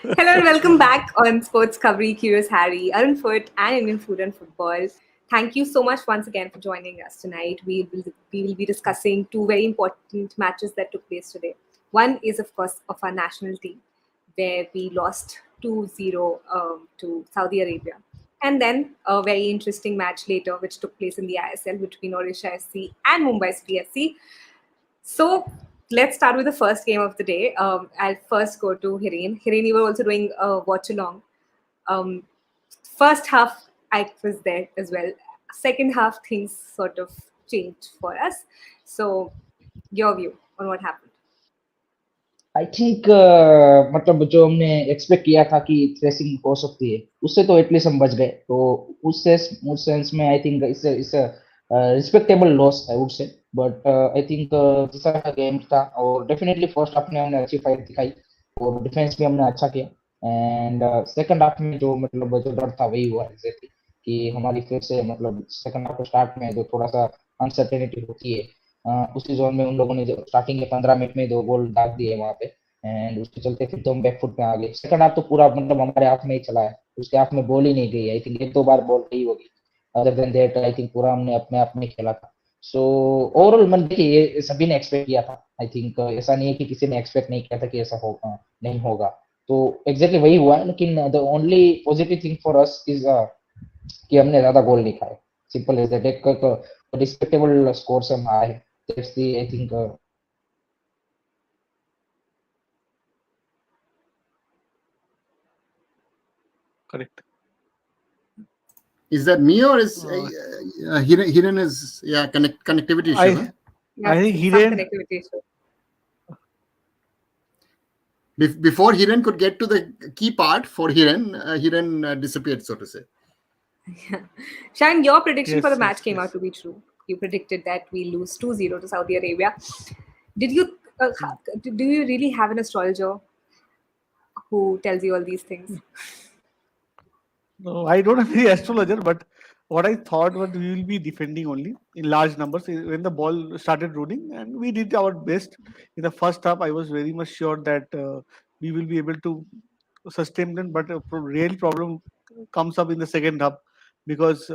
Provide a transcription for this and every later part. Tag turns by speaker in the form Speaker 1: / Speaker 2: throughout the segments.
Speaker 1: Hello and welcome back on Sports Covery, Curious Harry, Arun Foot, and Indian Food and Football. Thank you so much once again for joining us tonight. We will be discussing two very important matches that took place today. One is, of course, of our national team, where we lost 2-0 to Saudi Arabia. And then a very interesting match later, which took place in the ISL between Odisha FC and Mumbai City FC. So let's start with the first game of the day. I'll first go to Hiren. Hiren, you were also doing a watch along. Um, First half, I was there as well. Second half, things sort of changed for us. So, your view on what happened?
Speaker 2: I think मतलब जो हमने expect किया था कि threshing हो सकती है उससे तो एटलीस्ट हम बच गए तो उस सेंस में आई थिंक इस respectable loss I would say but I think जिस तरह का गेम था और डेफिनेटली फर्स्ट हाफ में हमने अच्छी फाइट दिखाई और डिफेंस भी हमने अच्छा किया एंड सेकंड हाफ में जो मतलब जो डर था वही हुआ एग्जैक्टली कि हमारी फिर से मतलब सेकंड हाफ को स्टार्ट में जो थोड़ा सा अनसर्टेनिटी होती है उसी जोन में उन लोगों ने स्टार्टिंग के 15 मिनट में 2 गोल दाग दिए वहां पे एंड उसके चलते फिर तो हम बैकफुट में आ गए सेकंड हाफ तो पूरा मतलब हमारे हाथ में ही चला है उसके हाथ में बॉल ही नहीं गई आई थिंक 1-2 बार बॉल गई होगी other than that I think पूरा हमने अपने आप में खेला था सो ओवरऑल मन देखिए ये सभी ने एक्सपेक्ट किया था आई थिंक ऐसा नहीं है कि किसी ने एक्सपेक्ट नहीं किया था कि ऐसा होगा नहीं होगा तो एग्जैक्टली वही हुआ है लेकिन the only positive thing for us is कि हमने ज्यादा गोल नहीं खाए सिंपल एज दैट एक रिस्पेक्टेबल स्कोर से हम आए that's the I think
Speaker 3: Correct.
Speaker 4: Is that me or is
Speaker 3: Uh,
Speaker 4: Hiren is connectivity issue?
Speaker 3: I
Speaker 1: Yeah,
Speaker 3: I think
Speaker 1: some
Speaker 3: Hiren.
Speaker 1: connectivity issue.
Speaker 4: Before Hiren could get to the key part for Hiren disappeared, so to say.
Speaker 1: Shan, your prediction for the
Speaker 3: Yes,
Speaker 1: match
Speaker 3: yes,
Speaker 1: came out
Speaker 3: yes.
Speaker 1: to be true. You predicted that we lose 2-0 to Saudi Arabia. Did you, do you really have an astrologer who tells you all these things?
Speaker 3: No, I don't have any astrologer, but what I thought was we will be defending only in large numbers when the ball started rolling, and we did our best in the first half. I was very much sure that we will be able to sustain them, but real problem comes up in the second half because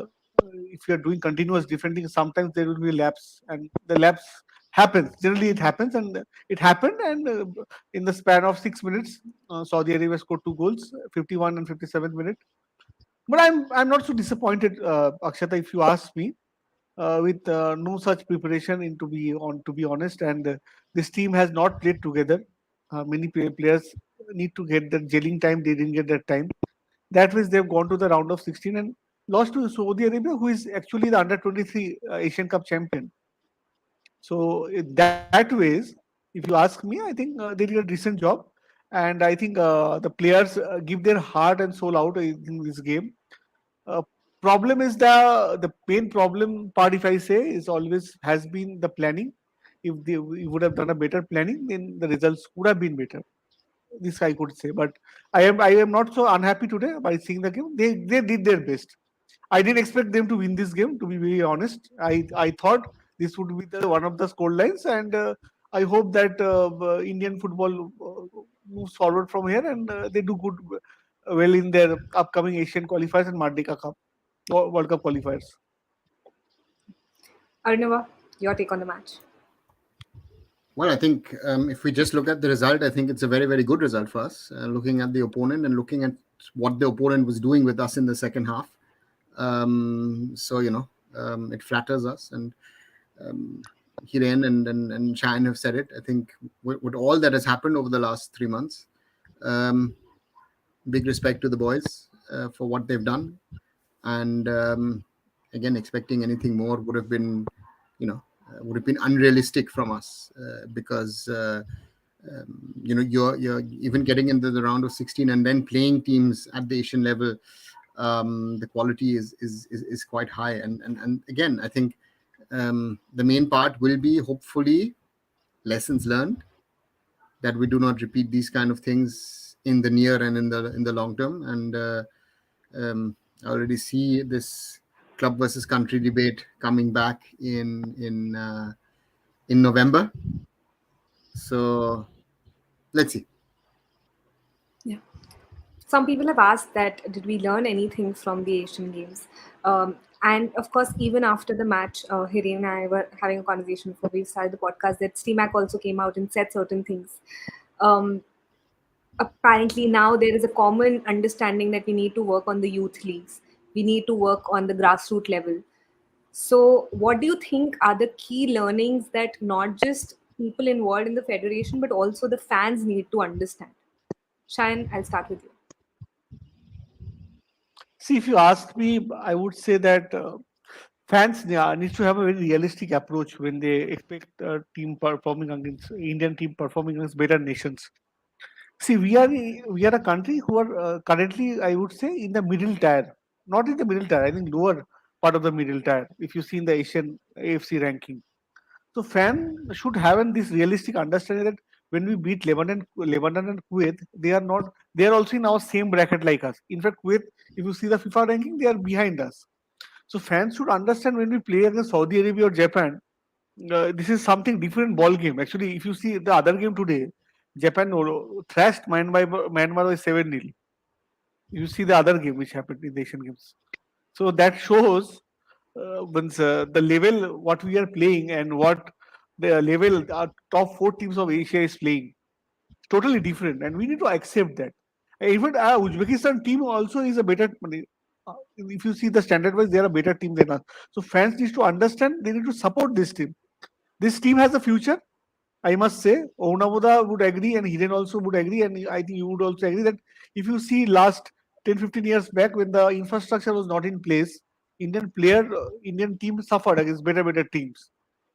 Speaker 3: if you are doing continuous defending, sometimes there will be lapse, and the lapse happens. Generally, it happens, and it happened, and in the span of 6 minutes, Saudi Arabia scored 2 goals, 51 and 57th minute. But I'm not so disappointed, Akshata, if you ask me, with no such preparation in to be honest, and this team has not played together. Many players need to get that gelling time. They didn't get that time. That means they've gone to the round of 16 and lost to Saudi Arabia, who is actually the under 23 Asian Cup champion. So in that ways, if you ask me, I think they did a decent job, and I think the players give their heart and soul out in this game. uh, Problem is the main problem part, if I say, is always has been the planning. If they we would have done a better planning, then the results would have been better. This I could say, but I am not so unhappy today by seeing the game. They did their best. I didn't expect them to win this game. To be very honest, I thought this would be the one of the score lines, and I hope that Indian football moves forward from here and they do good, well in their upcoming Asian qualifiers and Mardika Cup, World Cup qualifiers.
Speaker 1: Arnava, your take on the match.
Speaker 4: Well, I think if we just look at the result, I think it's a very, very good result for us. Looking at the opponent and looking at what the opponent was doing with us in the second half. So, it flatters us. And Hiren and Shine have said it. I think with all that has happened over the last 3 months, big respect to the boys for what they've done. And again, expecting anything more would have been, would have been unrealistic from us because you're even getting into the round of 16 and then playing teams at the Asian level. The quality is quite high, and again, I think the main part will be hopefully lessons learned, that we do not repeat these kind of things in the near and in the long term. And I already see this club versus country debate coming back in November. So let's see.
Speaker 1: Yeah. Some people have asked that did we learn anything from the Asian Games? And of course, even after the match, Hiren and I were having a conversation before we started the podcast that STMAC also came out and said certain things. Um, Apparently, now there is a common understanding that we need to work on the youth leagues. We need to work on the grassroots level. So, what do you think are the key learnings that not just people involved in the federation, but also the fans need to understand? Shayan, I'll start with you.
Speaker 3: See, if you ask me, I would say that fans need to have a very realistic approach when they expect a team performing against Indian team performing against better nations. See, we are a country who are currently, I would say, in the middle tier, not in the middle tier. I think lower part of the middle tier. If you see in the Asian AFC ranking, so fan should have this realistic understanding that when we beat Lebanon and Kuwait, they are not. They are also in our same bracket like us. In fact, Kuwait, if you see the FIFA ranking, they are behind us. So fans should understand when we play against Saudi Arabia or Japan, this is something different ball game. Actually, if you see the other game today, Japan thrashed Myanmar by 7-0. You see the other game which happened in the Asian Games. So that shows once the level what we are playing and what the level our top four teams of Asia is playing. It's totally different, and we need to accept that. Even our Uzbekistan team also is a better. If you see the standard wise, they are a better team than us. So fans need to understand. They need to support this team. This team has a future. I must say, Onamuda would agree, and Hiren also would agree, and I think you would also agree that if you see last 10, 15 years back when the infrastructure was not in place, Indian team suffered against better teams,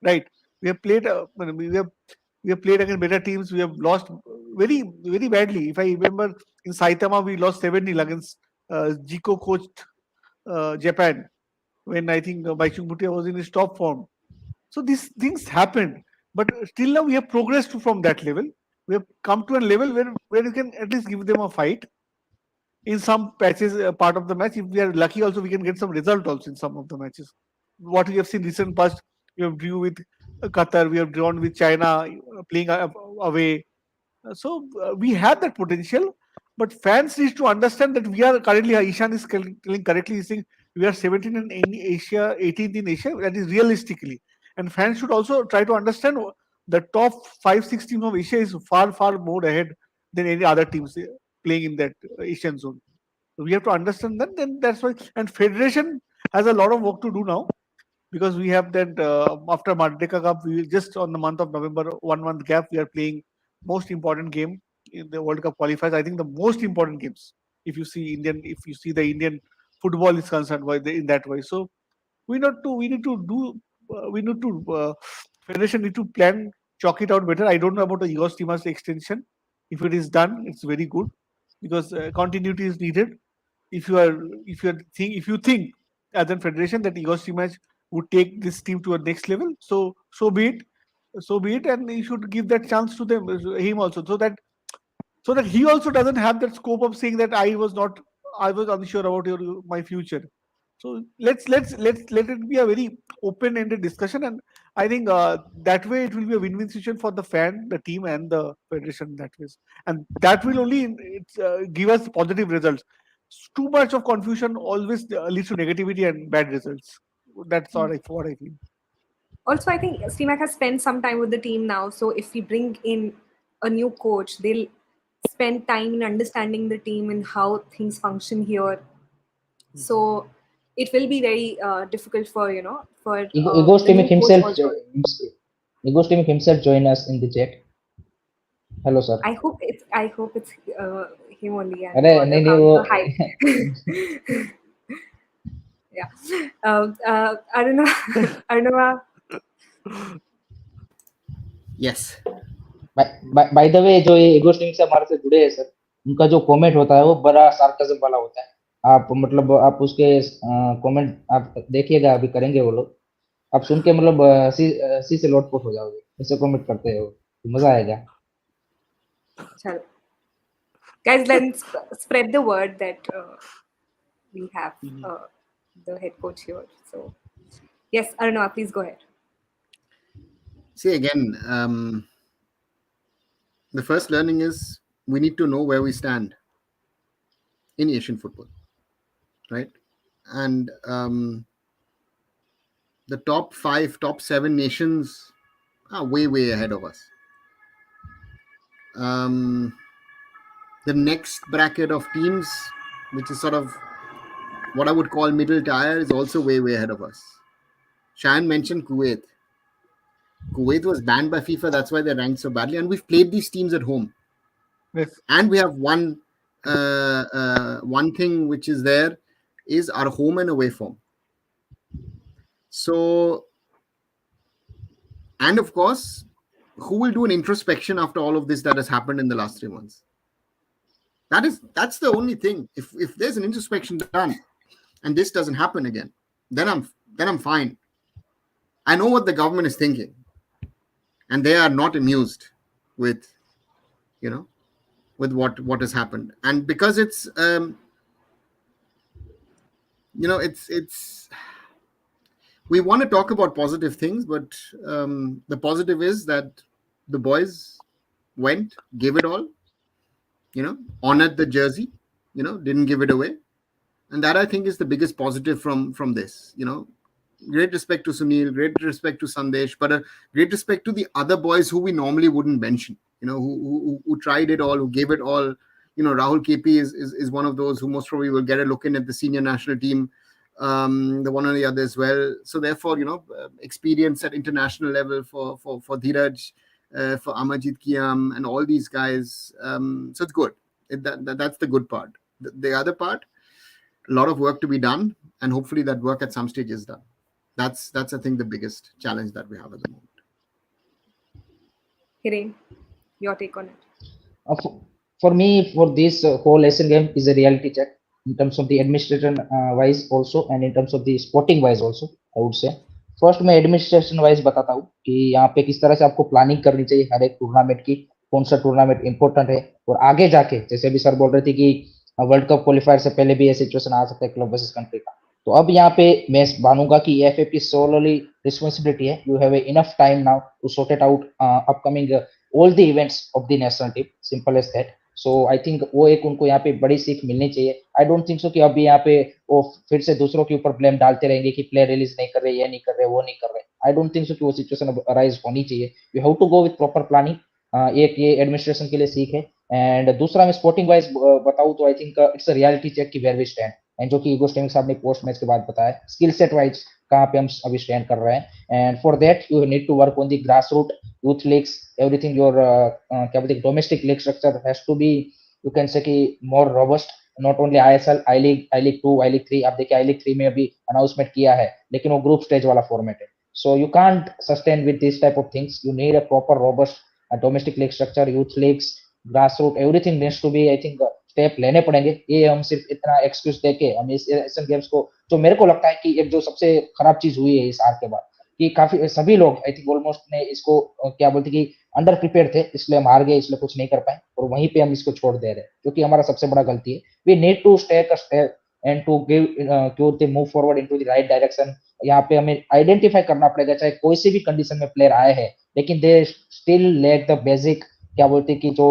Speaker 3: right? We have played, we have played against better teams. We have lost very badly. If I remember, in Saitama we lost 7-0 against Jiko coached Japan when I think Baichung Bhutia was in his top form. So these things happened, but still now we have progressed from that level. We have come to a level where you can at least give them a fight in some patches, part of the match. If we are lucky, also we can get some result also in some of the matches. What we have seen recent past, we have drew with Qatar, we have drawn with China, playing away. So we have that potential, but fans need to understand that we are currently, Ishan is telling correctly, he's saying we are 17th in Asia, 18th in Asia. That is realistically, and fans should also try to understand the top 5, 6 teams of Asia is far more ahead than any other teams playing in that Asian zone. So we have to understand that. Then that's why, and federation has a lot of work to do now because we have that after Mardeka Cup, we just on the month of November, 1 month gap, we are playing most important game in the World Cup qualifiers. I think the most important games. If you see the Indian football is concerned in that way. So we need to federation need to plan, chalk it out better. I don't know about the Igor Stimas extension. If it is done, it's very good because continuity is needed. If you think as a federation that Igor Stimas would take this team to a next level, so be it, and you should give that chance to him also, so that he also doesn't have that scope of saying that I was unsure about my future. So let it be a very open-ended discussion, and I think that way it will be a win-win situation for the fan, the team, and the federation. That way, and that will only give us positive results. Too much of confusion always leads to negativity and bad results. That's all what I feel.
Speaker 1: Also, I think CMAC has spent some time with the team now. So if we bring in a new coach, they'll spend time in understanding the team and how things function here. So it will be very difficult for the
Speaker 2: Igor
Speaker 1: new
Speaker 2: Stimac
Speaker 1: coach
Speaker 2: himself,
Speaker 1: also.
Speaker 2: Igor Stimac himself join us in the chat. Hello, sir.
Speaker 1: I hope it's him only and
Speaker 2: अरे
Speaker 1: no other
Speaker 2: नहीं नहीं
Speaker 1: from
Speaker 2: वो
Speaker 1: the hype. Yeah. I don't know. I don't know.
Speaker 4: Yes.
Speaker 2: By the way जो ये इगो sting से हमारे से जुड़े हैं सर, उनका जो कमेंट होता है वो बड़ा सार्काज्म वाला होता है। आप मतलब आप उसके कमेंट आप देखिएगा, अभी करेंगे वो लोग, आप सुन के मतलब सी से लोटपोट हो जाओगे, ऐसे कमेंट करते हैं वो, तो मजा आएगा।
Speaker 1: Chalo. Guys, let's spread the word that we have the head coach here. So, yes, Aruna, please go ahead.
Speaker 4: See, again, the first learning is we need to know where we stand. in Asian football, right? And the top 5, top 7 nations are way, way ahead of us. Um, the next bracket of teams, which is sort of what I would call middle tier, is also way, way ahead of us. Shan mentioned Kuwait. Kuwait was banned by FIFA, that's why they ranked so badly. And we've played these teams at home.
Speaker 3: Yes.
Speaker 4: And we have one thing which is there is our home and away form. So, and of course, who will do an introspection after all of this that has happened in the last 3 months? That's the only thing. If there's an introspection done and this doesn't happen again, then I'm fine. I know what the government is thinking, and they are not amused with, with what has happened. And because it's it's we want to talk about positive things, but the positive is that the boys went, gave it all, honored the jersey, didn't give it away. And that, I think, is the biggest positive from this. Great respect to Sunil, great respect to Sandesh, but a great respect to the other boys who we normally wouldn't mention, who tried it all, who gave it all. Rahul KP is one of those who most probably will get a look in at the senior national team, the one or the other as well. So therefore, experience at international level for Dheeraj, for Amarjit Kiam and all these guys. So it's good. That's the good part. The other part, a lot of work to be done, and hopefully that work at some stage is done. That's I think the biggest challenge that we have at the moment.
Speaker 1: Hiren, your take on it.
Speaker 2: For me, for this whole Asian game is a reality check in terms of the administration wise also, and in terms of the sporting wise also, I would say. First मैं administration wise बताता हूँ कि यहाँ पे किस तरह से आपको प्लानिंग करनी चाहिए हर एक टूर्नामेंट की, कौन सा टूर्नामेंट इंपॉर्टेंट है, और आगे जाके जैसे अभी सर बोल रहे थे कि वर्ल्ड कप क्वालिफायर से पहले भी ये सिचुएशन आ सकता है क्लब वर्सेस कंट्री का, तो अब यहाँ पे मैं मानूंगा कि एफए की सोलली रिस्पॉन्सिबिलिटी है. You have enough time now to sort it out upcoming all the events of the national team, simple as that. So I think वो एक उनको यहाँ पे बड़ी सीख मिलनी चाहिए. आई डोंट थिंक सो कि अभी यहाँ पे वो फिर से दूसरों के ऊपर ब्लेम डालते रहेंगे कि प्लेयर रिलीज नहीं कर रहे, ये नहीं कर रहे, वो नहीं कर रहे. आई डोंट थिंक सो कि वो सिचुएशन अराइज होनी चाहिए. You have to go with proper planning. एक ये एडमिनिस्ट्रेशन के लिए सीख है. एंड दूसरा मैं स्पोर्टिंग वाइज बताऊं तो I think it's a reality check की वेयर वी स्टैंड, एंड जो कि ईगो स्टेमिक साहब ने पोस्ट मैच के बाद बताया, स्किल सेट वाइज कहाँ पे हम अभी स्टैंड कर रहे हैं. And for that you need to work on the grass root youth leagues, everything. Your क्या बोलते हैं, domestic league structure has to be, you can say कि more robust. Not only ISL, I league 2, I league 3. आप देखिए आई league 3 में अभी announcement किया है, लेकिन वो ग्रुप स्टेज वाला फॉर्मेट है. So you can't sustain with this type of things. You need a proper robust domestic league structure, youth leagues, grass root, everything needs to be. I think step लेने पड़ेंगे. ये हम सिर्फ इतना excuse देके हम इस एशियन गेम्स को, जो मेरे को लगता है कि एक जो सबसे खराब चीज हुई है इस हार के बाद, कि काफी सभी लोग आई थिंक ऑलमोस्ट ने इसको क्या बोलते कि अंडर प्रिपेयर थे, इसलिए हम हार गए, इसलिए कुछ नहीं कर पाए, और वहीं पे हम इसको छोड़ दे रहे हैं, जो कि हमारा सबसे बड़ा गलती है. We need to take a step and to give move forward into the right direction. यहाँ पे हमें आइडेंटिफाई करना पड़ेगा, चाहे कोई सी भी कंडीशन में प्लेयर आए हैं, लेकिन they still lack the basic, क्या बोलते कि जो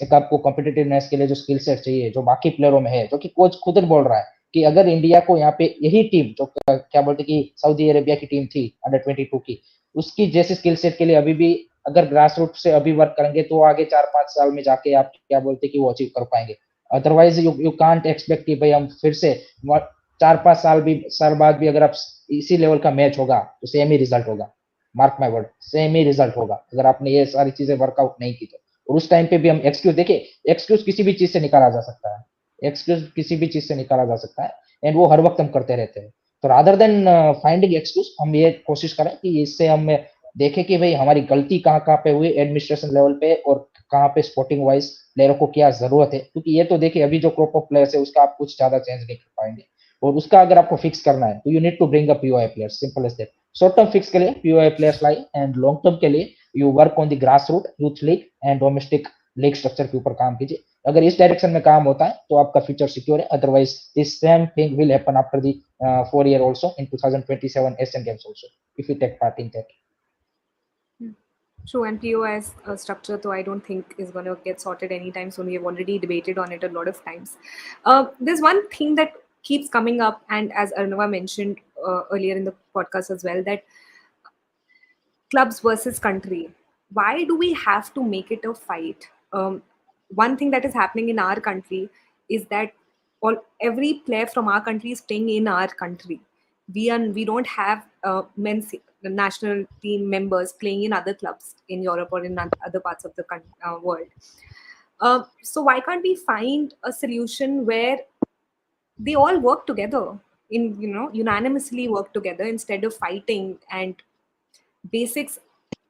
Speaker 2: एक आपको कॉम्पिटिटिवनेस के लिए जो स्किल सेट चाहिए, जो बाकी प्लेयरों में है, जो कि कोच खुद बोल रहा है कि अगर इंडिया को यहाँ पे यही टीम जो क्या बोलते कि सऊदी अरेबिया की टीम थी अंडर 22 की, उसकी जैसे स्किल सेट के लिए अभी भी अगर ग्रास रूट से अभी वर्क करेंगे तो आगे 4-5 साल में जाके आप क्या बोलते कि वो अचीव कर पाएंगे. अदरवाइज यू कांट एक्सपेक्ट कि भाई हम फिर से 4-5 साल बाद भी अगर आप इसी लेवल का मैच होगा तो सेम ही रिजल्ट होगा. Mark my word, same he result होगा अगर आपने ये सारी चीजें वर्कआउट नहीं की तो. और उस टाइम पे भी हम एक्सक्यूज, देखिए एक्सक्यूज किसी भी चीज से निकाला जा सकता है, एक्सक्यूज किसी भी चीज से निकाला जा सकता है, एंड वो हर वक्त हम करते रहते हैं. तो रादर देन फाइंडिंग एक्सक्यूज, हम ये कोशिश करें कि इससे हम देखें कि भाई हमारी गलती कहाँ कहाँ पे हुई एडमिनिस्ट्रेशन लेवल पे, और कहाँ पे स्पोर्टिंग वाइज प्लेयरों को क्या जरूरत है. क्योंकि ये तो देखिए अभी जो ग्रुप ऑफ प्लेयर्स है उसका आप कुछ ज्यादा चेंज नहीं कर पाएंगे, और उसका अगर आपको फिक्स करना है तो you need to bring up POI players, simple as that. Short term fix के लिए पीओआई प्लेयर्स लाई, एंड लॉन्ग टर्म के लिए you work on the grass root youth league and domestic league structure के ऊपर काम कीजिए. अगर इस डायरेक्शन में काम होता है तो आपका फ्यूचर सिक्योर है. Otherwise this same thing will happen after the 4 year also in 2027 Asian Games also if you take part in that.
Speaker 1: True, and POS structure, though I don't think is going to get sorted anytime soon. We've already debated on it a lot of times. There's one thing that keeps coming up, and as Arnava mentioned earlier in the podcast as well, that clubs versus country. Why do we have to make it a fight? One thing that is happening in our country is that every player from our country is playing in our country. We don't have men's national team members playing in other clubs in Europe or in other parts of the world. So why can't we find a solution where they all work together, in unanimously work together instead of fighting? And basics,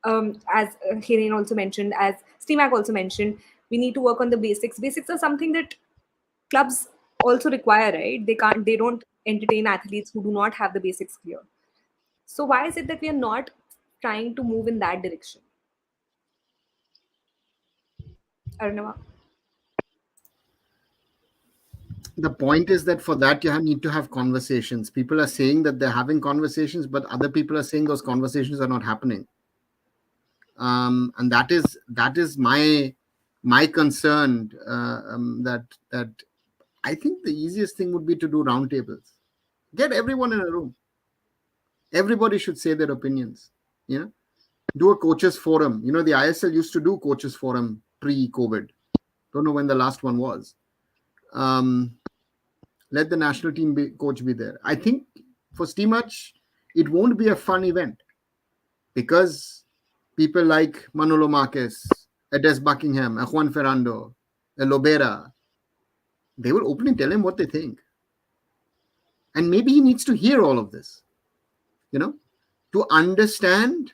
Speaker 1: as Hiren also mentioned, as Steamac also mentioned, we need to work on the basics. Basics are something that clubs also require, right? They don't entertain athletes who do not have the basics clear. So why is it that we are not trying to move in that direction? Arnava?
Speaker 4: The point is that for that need to have conversations. People are saying that they're having conversations, but other people are saying those conversations are not happening. And that is my concern. That I think the easiest thing would be to do roundtables. Get everyone in a room. Everybody should say their opinions. You know, do a coaches forum. You know, the ISL used to do coaches forum pre-COVID. Don't know when the last one was. Let the national team coach be there. I think for Steamach, it won't be a fun event because people like Manolo Marquez, Ades Buckingham, Juan Ferrando, Lobera, they will openly tell him what they think. And maybe he needs to hear all of this, to understand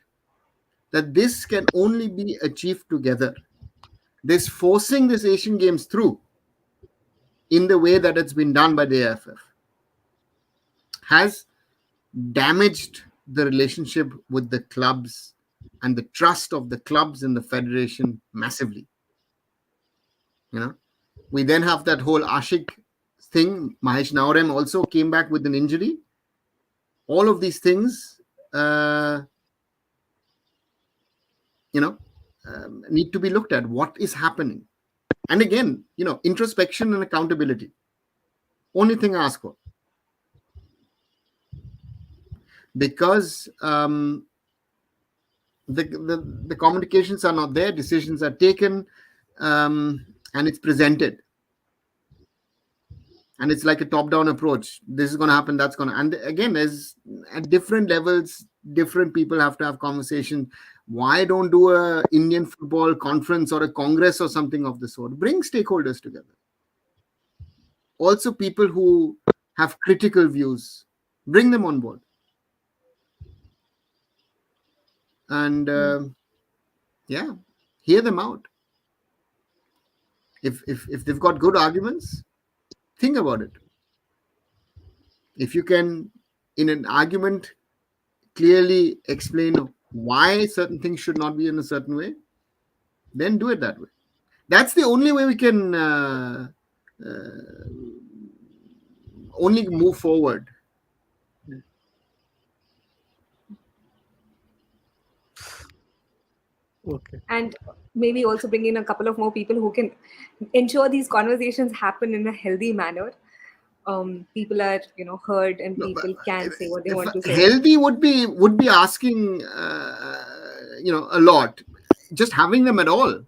Speaker 4: that this can only be achieved together. This forcing this Asian Games through in the way that it's been done by the AFF has damaged the relationship with the clubs and the trust of the clubs in the federation massively. We then have that whole Ashik thing. Mahesh Naorem also came back with an injury. All of these things, need to be looked at. What is happening? And again, introspection and accountability. Only thing I ask for. Because the communications are not there, decisions are taken, and it's presented. And it's like a top-down approach. This is going to happen, that's going to... And again, as at different levels, different people have to have conversation. Why don't do a Indian football conference or a congress or something of the sort? Bring stakeholders together. Also, people who have critical views, bring them on board. And hear them out. If they've got good arguments, think about it. If you can, in an argument, clearly explain why certain things should not be in a certain way, then do it that way. That's the only way we can only move forward.
Speaker 3: Okay.
Speaker 1: And maybe also bring in a couple of more people who can ensure these conversations happen in a healthy manner. People are heard, and people can say what they want to say.
Speaker 4: Healthy would be asking a lot. Just having them at all.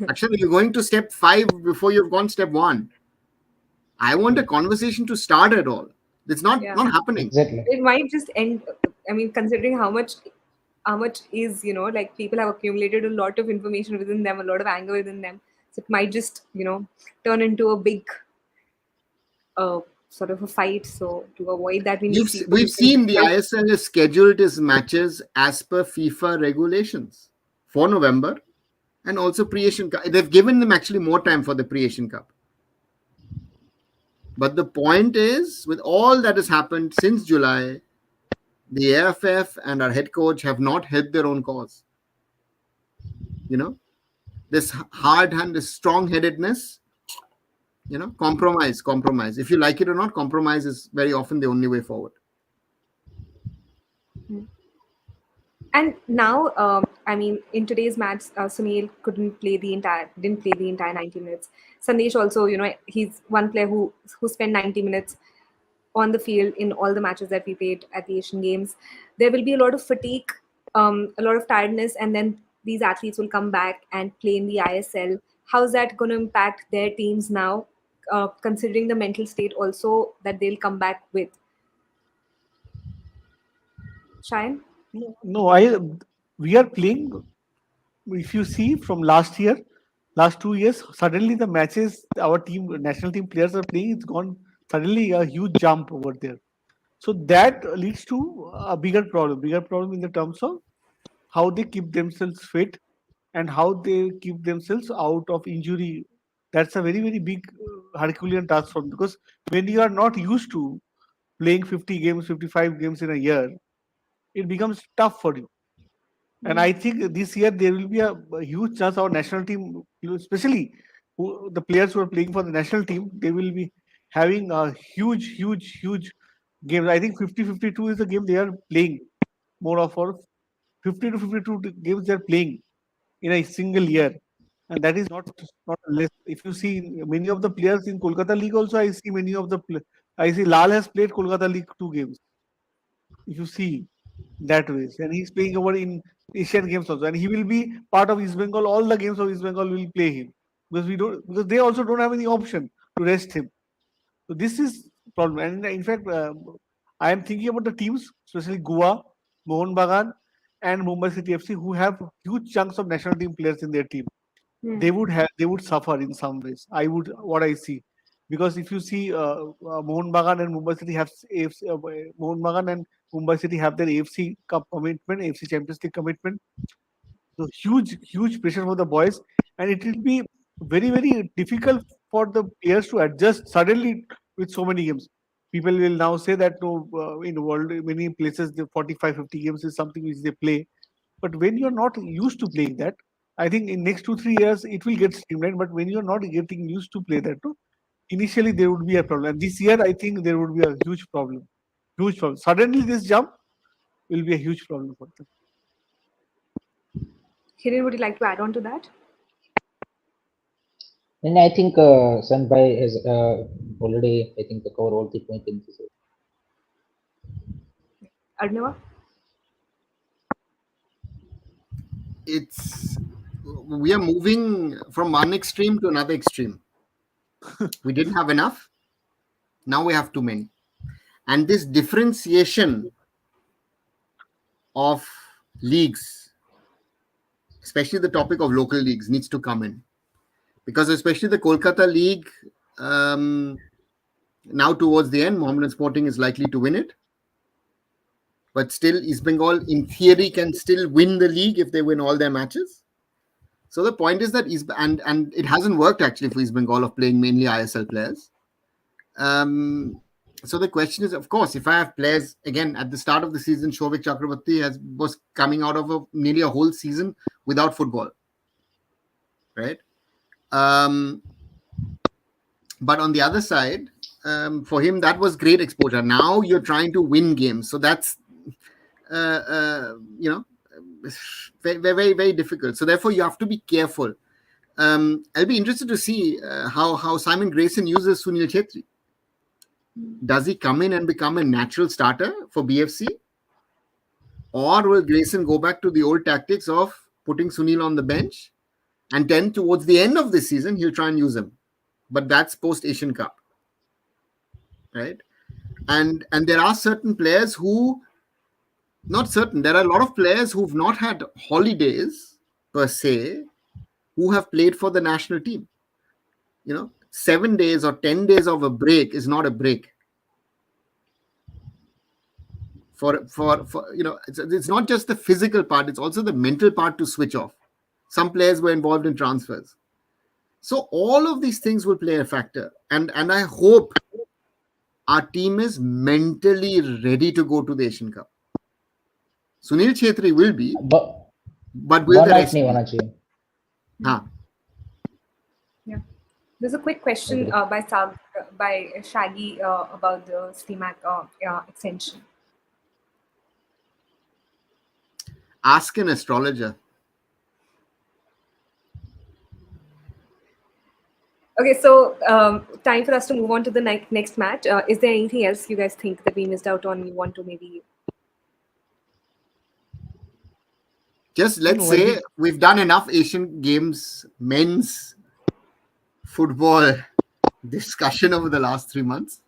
Speaker 4: Actually, you're going to step 5 before you've gone step 1. I want a conversation to start at all. It's not happening.
Speaker 2: Exactly.
Speaker 1: It might just end. I mean, considering how much is like, people have accumulated a lot of information within them, a lot of anger within them. So it might just turn into a big sort of a fight. So to avoid that,
Speaker 4: we've seen the ISL has scheduled its matches as per FIFA regulations for November, and also pre-Asian Cup. They've given them actually more time for the pre-Asian Cup. But the point is, with all that has happened since July, the AFF and our head coach have not helped their own cause. This hard hand, this strong-headedness, compromise. If you like it or not, compromise is very often the only way forward.
Speaker 1: And now, I mean, in today's match, Sunil didn't play the entire 90 minutes. Sandesh also, he's one player who spent 90 minutes on the field in all the matches that we played at the Asian Games. There will be a lot of fatigue, a lot of tiredness, and then these athletes will come back and play in the ISL. How's that going to impact their teams now, considering the mental state also that they'll come back with? Shayan?
Speaker 3: No, we are playing. If you see from last year, last 2 years, suddenly the matches our team, national team players are playing, it's gone suddenly a huge jump over there. So that leads to a bigger problem in the terms of how they keep themselves fit and how they keep themselves out of injury. That's a very, very big Herculean task for them, because when you are not used to playing 50 games, 55 games in a year, it becomes tough for you. And I think this year there will be a huge chance our national team, especially the players who are playing for the national team, they will be having a huge game. I think 50-52 is the game they are playing more of, or 50 to 52 games they are playing in a single year. And that is not less. If you see many of the players in Kolkata League also, I see many of the I see Lal has played Kolkata League 2 games. If you see that ways, and he's playing over in Asian Games also, and he will be part of East Bengal. All the games of East Bengal will play him, because they also don't have any option to rest him. So this is problem. And in fact, I am thinking about the teams, especially Goa, Mohun Bagan, and Mumbai City FC, who have huge chunks of national team players in their team. They would suffer in some ways. I would what I see, because if you see Mohun Bagan and Mumbai City have AFC, Mohun Bagan and Mumbai City have their AFC Cup commitment, AFC Champions League commitment. So huge pressure for the boys, and it will be very difficult for the players to adjust suddenly with so many games. People will now say that no, in world many places the 45-50 games is something which they play, but when you're not used to playing that, I think in next 2-3 years it will get streamlined. But when you're not getting used to play that, no, initially there would be a problem. And this year I think there would be a huge problem. Huge problem. Suddenly this jump will be a huge problem for them.
Speaker 1: Hiren, would you like to add on to that?
Speaker 2: And I think Sanbhai has already, I think, covered all the points in this.
Speaker 1: Arnava?
Speaker 4: We are moving from one extreme to another extreme. We didn't have enough. Now we have too many. And this differentiation of leagues, especially the topic of local leagues, needs to come in. Because especially the Kolkata League, now towards the end, Mohammedan Sporting is likely to win it. But still, East Bengal, in theory, can still win the league if they win all their matches. So the point is that and it hasn't worked actually for East Bengal of playing mainly ISL players. So the question is, of course, if I have players again at the start of the season, Shovik Chakrabarti was coming out of nearly a whole season without football, right? But on the other side, for him that was great exposure. Now you're trying to win games, so that's very difficult. So therefore, you have to be careful. I'll be interested to see how Simon Grayson uses Sunil Chhetri. Does he come in and become a natural starter for BFC? Or will Grayson go back to the old tactics of putting Sunil on the bench? And then towards the end of the season, he'll try and use him. But that's post-Asian Cup. Right? And there are certain players who, not certain, there are a lot of players who've not had holidays per se, who have played for the national team. 7 days or 10 days of a break is not a break. It's not just the physical part, it's also the mental part to switch off. Some players were involved in transfers. So all of these things will play a factor. And I hope our team is mentally ready to go to the Asian Cup. Sunil Chhetri will be, but will the rest be?
Speaker 1: Yeah. There's a quick question by Shaggy about the STMAC extension.
Speaker 4: Ask an astrologer.
Speaker 1: Okay, so time for us to move on to the next match. Is there anything else you guys think that we missed out on? You want to maybe?
Speaker 4: Just
Speaker 3: No,
Speaker 4: let's
Speaker 3: no, I
Speaker 4: say
Speaker 3: think
Speaker 4: we've done enough Asian Games men's football discussion over the last 3 months.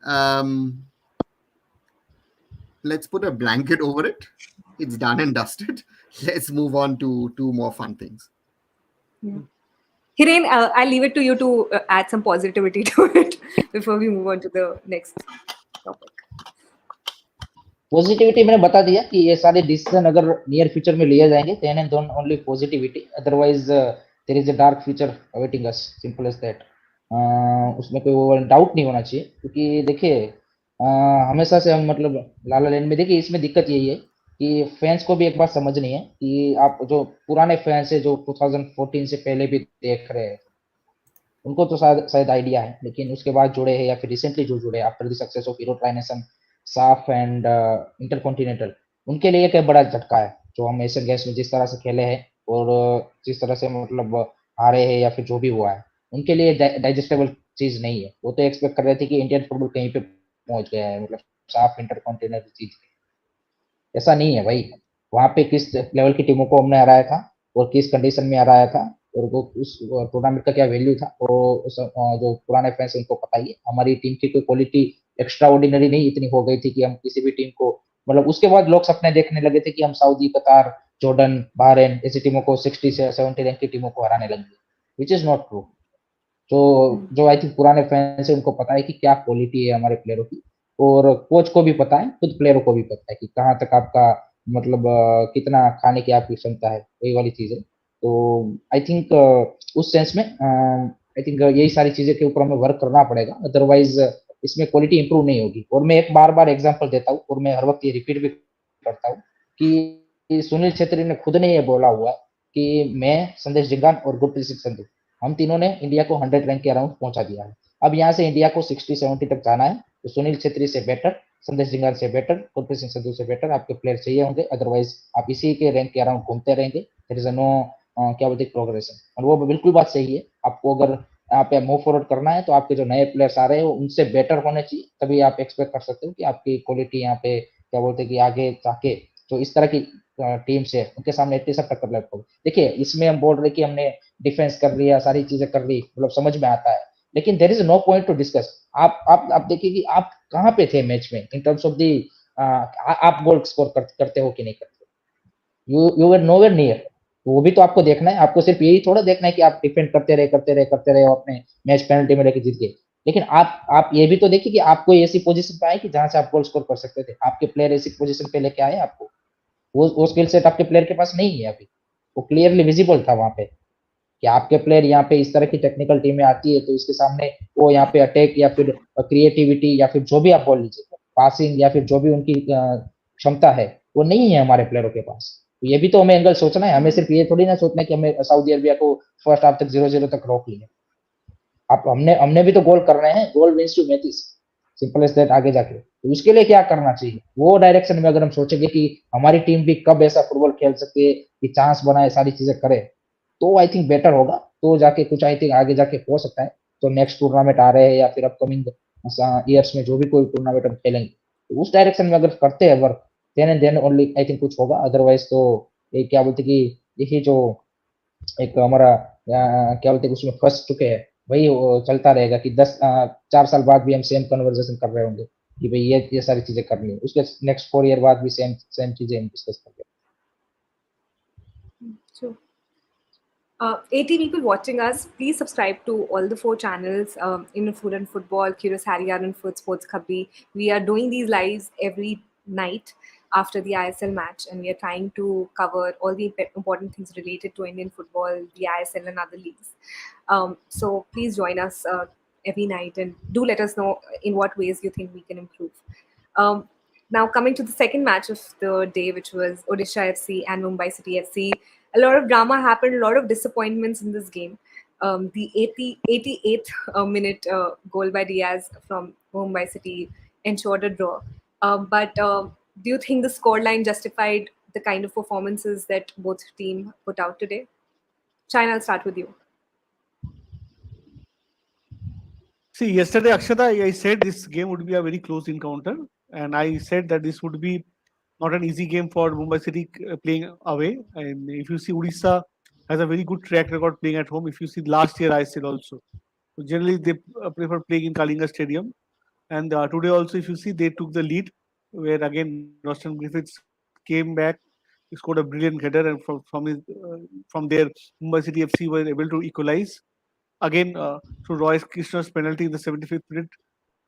Speaker 4: Um, let's put a blanket over it. It's done and dusted. Let's move on to two more fun things.
Speaker 1: Yeah. Hiren, I'll leave it to you to add some positivity to it before we move on to the next topic.
Speaker 2: Positivity मैंने बता दिया कि ये सारे decision अगर near future में लिए जाएंगे then and don't only positivity, otherwise there is a dark future awaiting us, simple as that. उसमें कोई वो डाउट नहीं होना चाहिए, क्योंकि देखिए हमेशा से हम मतलब लाला लैंड में देखिए इसमें दिक्कत यही है कि फैंस को भी एक बात समझनी है कि आप जो पुराने फैंस है जो 2014 से पहले भी देख रहे हैं उनको तो शायद शायद आइडिया है, लेकिन उसके बाद जुड़े हैं या फिर रिसेंटली जो जुड़े after the success of Hero trination SAFF and intercontinental, उनके लिए क्या बड़ा झटका है जो हम एशियन गेम्स में जिस तरह से खेले हैं और जिस तरह से मतलब हारे हैं या फिर जो भी हुआ है उनके लिए डाइजेस्टेबल चीज नहीं है। वो तो एक्सपेक्ट कर रहे थे कि इंडियन फुटबॉल कहीं पे पहुंच गया है, मतलब साफ इंटरकॉन्टिनेंटल चीज। ऐसा नहीं है भाई, वहां पे किस लेवल की टीमों को हमने हराया था और किस कंडीशन में हराया था और वो उस टूर्नामेंट का क्या वैल्यू था, और जो पुराने फैंस उनको पता ही है। हमारी टीम की कोई क्वालिटी एक्स्ट्रा ऑर्डिनरी नहीं इतनी हो गई थी कि हम किसी भी टीम को मतलब उसके बाद लोग सपने देखने लगे थे कि हम सऊदी, कतार, जॉर्डन, बहरीन ऐसी टीमों को 60 से 70 रैंक की टीमों को हराने लगे, विच इज नॉट ट्रू। जो जो आई थिंक पुराने फैंस है उनको पता है कि क्या क्वालिटी है हमारे प्लेयरों की, और कोच को भी पता है, खुद प्लेयरों को भी पता है कि कहाँ तक आपका मतलब कितना खाने की आपकी क्षमता है, वही वाली चीज है। तो आई थिंक उस सेंस में आई थिंक यही सारी चीजें के ऊपर हमें वर्क करना पड़ेगा, अदरवाइज इसमें क्वालिटी इंप्रूव नहीं होगी। और मैं एक बार बार एग्जांपल देता हूँ और मैं हर वक्त ये रिपीट भी करता हूँ कि सुनील छेत्री ने खुद ने ये बोला हुआ कि मैं, संदेश जिंगान और गुरप्रीत सिंह संधू, हम तीनों ने इंडिया को 100 रैंक के अराउंड पहुंचा दिया है। अब यहाँ से इंडिया को 60-70 तक जाना है तो सुनील छेत्री से बेटर, संदेश जिंगान से बेटर, गुरप्रीत सिंह संधू से बेटर आपके प्लेयर चाहिए होंगे, अदरवाइज आप इसी के रैंक के अराउंड घूमते रहेंगे, देयर इज नो क्या बोलते प्रोग्रेशन। और वो बिल्कुल बात सही है, आपको अगर यहाँ पे मूव फॉरवर्ड करना है तो आपके जो नए प्लेयर्स आ रहे हैं उनसे बेटर होने चाहिए, तभी आप एक्सपेक्ट कर सकते हो कि आपकी क्वालिटी यहाँ पे क्या बोलते हैं कि आगे जाके जो इस तरह की टीम से उनके सामने इतनी सब टक्कर लग पाओ। देखिए इसमें हम बोल रहे कि हमने डिफेंस कर लिया, सारी चीजें कर ली, मतलब समझ में आता है, लेकिन there is no point to discuss. आप देखिए कि आप कहाँ पे थे मैच में इन टर्म्स ऑफ दी, आप गोल स्कोर करते हो कि नहीं करते, यू वर नोवेयर नियर। वो भी तो आपको देखना है, आपको सिर्फ यही थोड़ा देखना है कि आप डिफेंड करते रहे और अपने मैच पेनल्टी में लेके जीत गए, लेकिन आप ये भी तो देखिए कि आप कोई ऐसी पोजीशन पे आए कि जहां से आप गोल स्कोर कर सकते थे, आपके प्लेयर ऐसी पोजीशन पे लेके आए आपको, वो स्किल सेट आपके प्लेयर के पास नहीं है अभी। वो क्लियरली विजिबल था वहां पे कि आपके प्लेयर यहाँ पे इस तरह की टेक्निकल टीमें आती है तो इसके सामने वो यहाँ पे अटैक या फिर क्रिएटिविटी या फिर जो भी आप बोल लीजिए पासिंग या फिर जो भी उनकी क्षमता है वो नहीं है हमारे प्लेयरों के पास। तो ये भी तो हमें एंगल सोचना है, हमें सिर्फ ये थोड़ी ना सोचना है कि हमें सऊदी अरबिया को फर्स्ट हाफ तक 0-0 तक रोक लिया। आप हमने हमने भी तो गोल करने हैं, goal wins two matches, simple as that. आगे जाके तो उसके लिए क्या करना चाहिए वो डायरेक्शन में अगर हम सोचेंगे कि हमारी टीम भी कब ऐसा फुटबॉल खेल सकती है कि चांस बनाए सारी चीजें करे, तो आई थिंक बेटर होगा, तो जाके कुछ आई थिंक आगे जाके हो सकता है। तो नेक्स्ट टूर्नामेंट आ रहे हैं या फिर अपकमिंग ईयर्स में जो भी कोई टूर्नामेंट हम खेलेंगे तो उस डायरेक्शन में अगर करते हैं work then and then only I think कुछ होगा, अदरवाइज तो ये क्या बोलते कि यही जो एक हमारा क्या बोलते उसमें फंस चुके हैं वही चलता रहेगा कि 4 साल बाद भी हम सेम कन्वर्सेशन कर रहे होंगे कि भाई ये सारी चीजें करनी है, उसके नेक्स्ट 4 ईयर बाद भी सेम सेम चीजें हम डिस्कस कर रहे हैं।
Speaker 1: Sure. 80 people watching us. Please subscribe to all the 4 channels in Food and Football, Curious Harry, and Food Sports Khabri. We are doing these lives every night after the ISL match, and we are trying to cover all the important things related to Indian football, the ISL, and other leagues. So please join us every night and do let us know in what ways you think we can improve. Um, Now, coming to the second match of the day, which was Odisha FC and Mumbai City FC, a lot of drama happened, a lot of disappointments in this game. The 88th minute goal by Diaz from Mumbai City ensured a draw. But do you think the scoreline justified the kind of performances that both team put out today? China, I'll start with you.
Speaker 3: See, yesterday, Akshata, I said this game would be a very close encounter, and I said that this would be not an easy game for Mumbai City playing away. And if you see, Odisha has a very good track record playing at home. If you see last year, I said also. So generally, they prefer playing in Kalinga Stadium. And today also, if you see, they took the lead, where again Roshan Griffiths came back. He scored a brilliant header, and from there, Mumbai City FC were able to equalize. Again, through Roy Krishna's penalty in the 75th minute,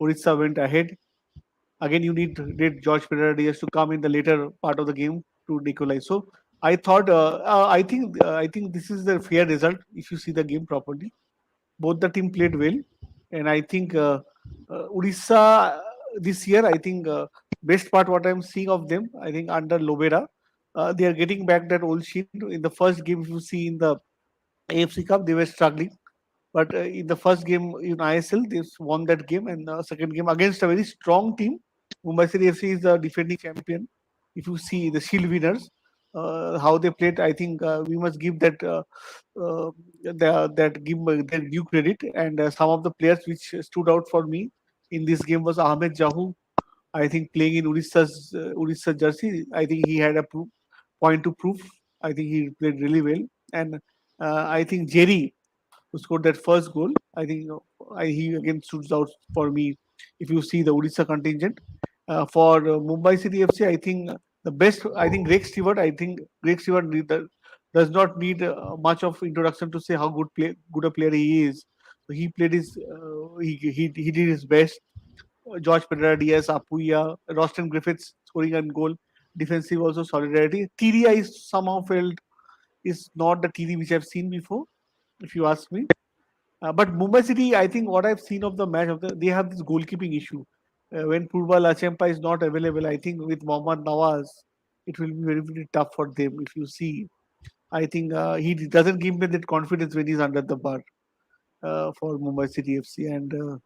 Speaker 3: Odisha went ahead. Again, you need George Pereira Diaz to come in the later part of the game to equalize. So I think this is the fair result if you see the game properly. Both the team played well, and I think Odisha this year, I think best part what I'm seeing of them, I think under Lobera, they are getting back that old shit. In the first game, if you see in the AFC Cup, they were struggling. But in the first game in ISL, they won that game, and the second game against a very strong team. Mumbai City FC is the defending champion. If you see the Shield winners, how they played, I think we must give that give their due credit. And some of the players which stood out for me in this game was Ahmed Jahu. I think playing in Odisha jersey, I think he had a point to prove. I think he played really well, and I think Jerry who scored that first goal. I think he again shoots out for me. If you see the Odisha contingent for Mumbai City FC, I think the best. I think Greg Stewart. I think Greg Stewart does not need much of introduction to say how good a player he is. So he played he did his best. George Pereira Diaz, Apuya, Roston Griffiths scoring a goal. Defensive also solidarity. TD I somehow felt is not the TD which I've seen before, if you ask me. But Mumbai City, I think what I've seen of the match, they have this goalkeeping issue. When Purva Lachempa is not available, I think with Mohammad Nawaz, it will be very, very tough for them. If you see, I think he doesn't give me that confidence when he's under the bar for Mumbai City FC. And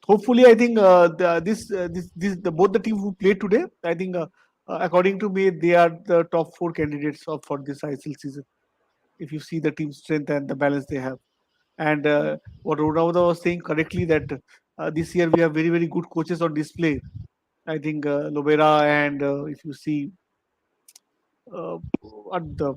Speaker 3: hopefully, I think both the teams who played today, I think according to me, they are the top four candidates for this ISL season. If you see the team strength and the balance they have. And what Ronaldo was saying correctly that this year we have very, very good coaches on display. I think Lobera and if you see uh, at the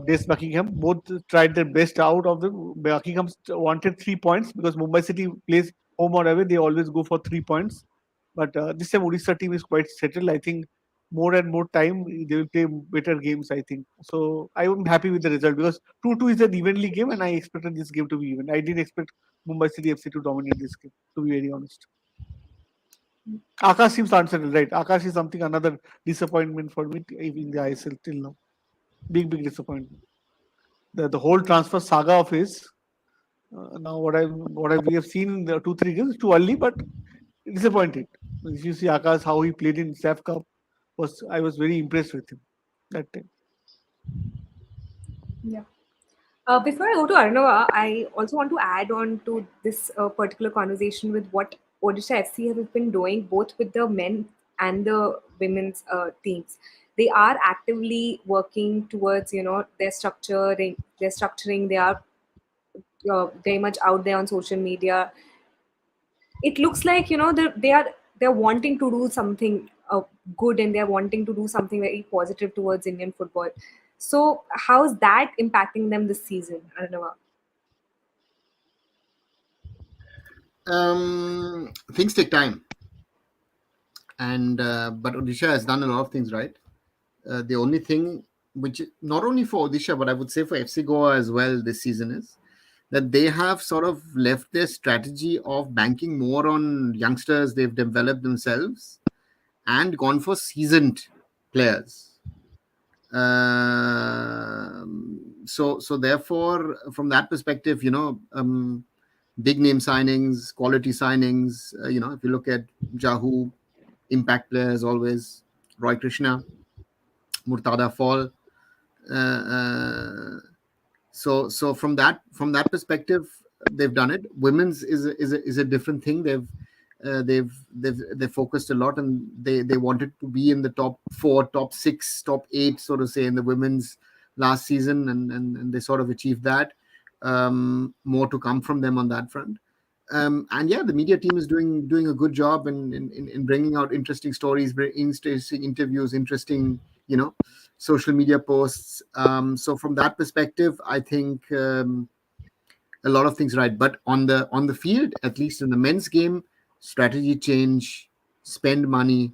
Speaker 3: Des Buckingham, both tried their best out of them. Buckingham wanted 3 points because Mumbai City plays home or away. They always go for 3 points. But this time Odisha team is quite settled. I think more and more time they will play better games. I think so. I am happy with the result because 2-2 is an evenly game, and I expected this game to be even. I didn't expect Mumbai City FC to dominate this game. To be very honest, Akash seems unsettled, right? Akash is something another disappointment for me in the ISL till now. Big disappointment. The whole transfer saga of his. Now what I we have seen in the 2-3 games is too early, but disappointed. If you see Akash how he played in SAF Cup, I was very impressed with him that time.
Speaker 1: Yeah. Before I go to Arnava, I also want to add on to this particular conversation with what Odisha FC has been doing, both with the men and the women's teams. They are actively working towards, their structuring. Their structuring. They are very much out there on social media. It looks like they're wanting to do something good, and they're wanting to do something very positive towards Indian football. So how's that impacting them this season? I don't know.
Speaker 4: Things take time, and but Odisha has done a lot of things right. The only thing which not only for Odisha but I would say for FC Goa as well this season is that they have sort of left their strategy of banking more on youngsters they've developed themselves and gone for seasoned players. So therefore, from that perspective, big name signings, quality signings. If you look at Jahu, impact players always. Roy Krishna, Murtada Fall. Uh, uh, so from that perspective, they've done it. Women's is a different thing. They've they've focused a lot, and they wanted to be in the top 4, top 6, top 8, so to say, in the women's last season, and they sort of achieved that. More to come from them on that front. And yeah, the media team is doing a good job in bringing out interesting stories, very interesting interviews, interesting, social media posts. So from that perspective, I think a lot of things right. But on the field, at least in the men's game, strategy change, spend money,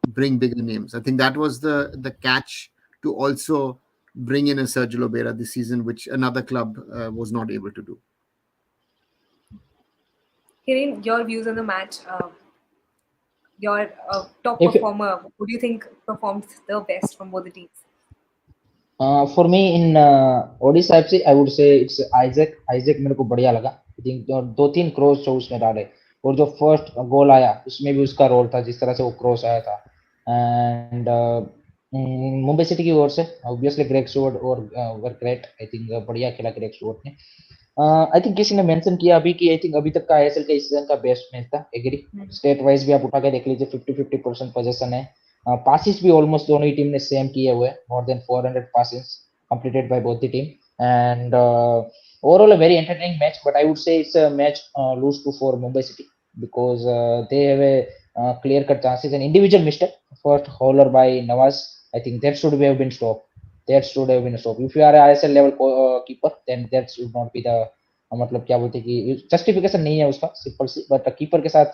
Speaker 4: bring bigger names. I think that was the catch, to also bring in a Sergio Lobera this season, which another club was not able to do.
Speaker 1: Kiran, your views on the match. Your top
Speaker 2: If
Speaker 1: performer, who do you think performed the best from both the teams?
Speaker 2: For me in Odisha FC, I would say it's Isaac मेरे को बढ़िया लगा. I think 2-3 cross जो उसने डाले, और जो first goal आया उसमें भी उसका रोल था, जिस तरह से वो क्रॉस आया था. एंड मुंबई सिटी की ओर से ऑब्वियसली ग्रेग स्टुअर्ट और वर ग्रेट. आई थिंक बढ़िया खेला ग्रेग स्टुअर्ट ने. आई थिंक किसी ने मेंशन किया अभी कि आई थिंक अभी तक का आईएसएल का इस सीजन का बेस्ट मैच था. एग्री. स्टेट वाइज भी आप उठा के देख लीजिए, 50-50% पोजीशन है. पासिस भी ऑलमोस्ट दोनों ही टीम ने सेम किए हुए, more than 400 passes completed by both the team. And overall a very entertaining match, but I would say it's a match lose to for Mumbai City, because they have a clear cut chances. An individual mistake, first hauler by Nawaz, I think that should have been stopped. That should have been stopped. If you are a ISL level keeper, then that should not be the मतलब क्या बोलते हैं कि justification नहीं है उसका, simple C. But keeper के साथ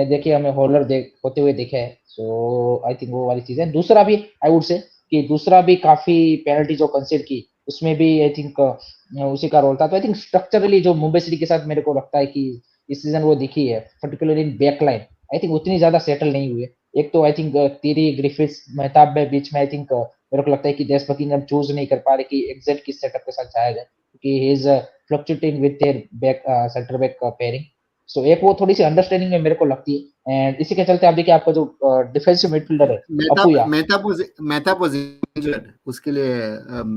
Speaker 2: देखिए हमें हॉलर होते हुए देखे है, सो आई थिंक वो वाली चीज है. दूसरा भी आई वुड से कि दूसरा भी काफी पेनल्टी जो कंसीड की, उसमें भी आई थिंक उसी का रोल था. तो आई थिंक स्ट्रक्चरली जो मुंबई सिटी के साथ मेरे को लगता है कि इस सीजन वो दिखी है, particularly in back line, I think उतनी ज्यादा सेटल नहीं हुए. एक तो I think Tiri Griffiths Mehtab में बीच में आई थिंक मेरे को लगता है कि देश बकिंगम चूज नहीं कर पा रहे कि एग्जैक्ट किस सेटअप के साथ जाया जाए, क्योंकि he is fluctuating with their back centre back pairing. So एक वो थोड़ी सी अंडरस्टैंडिंग में मेरे को लगती है. एंड इसी के चलते आप देखिए आपका जो डिफेंसिव मिडफील्डर है अपुया,
Speaker 4: Mehtab was injured. उसके लिए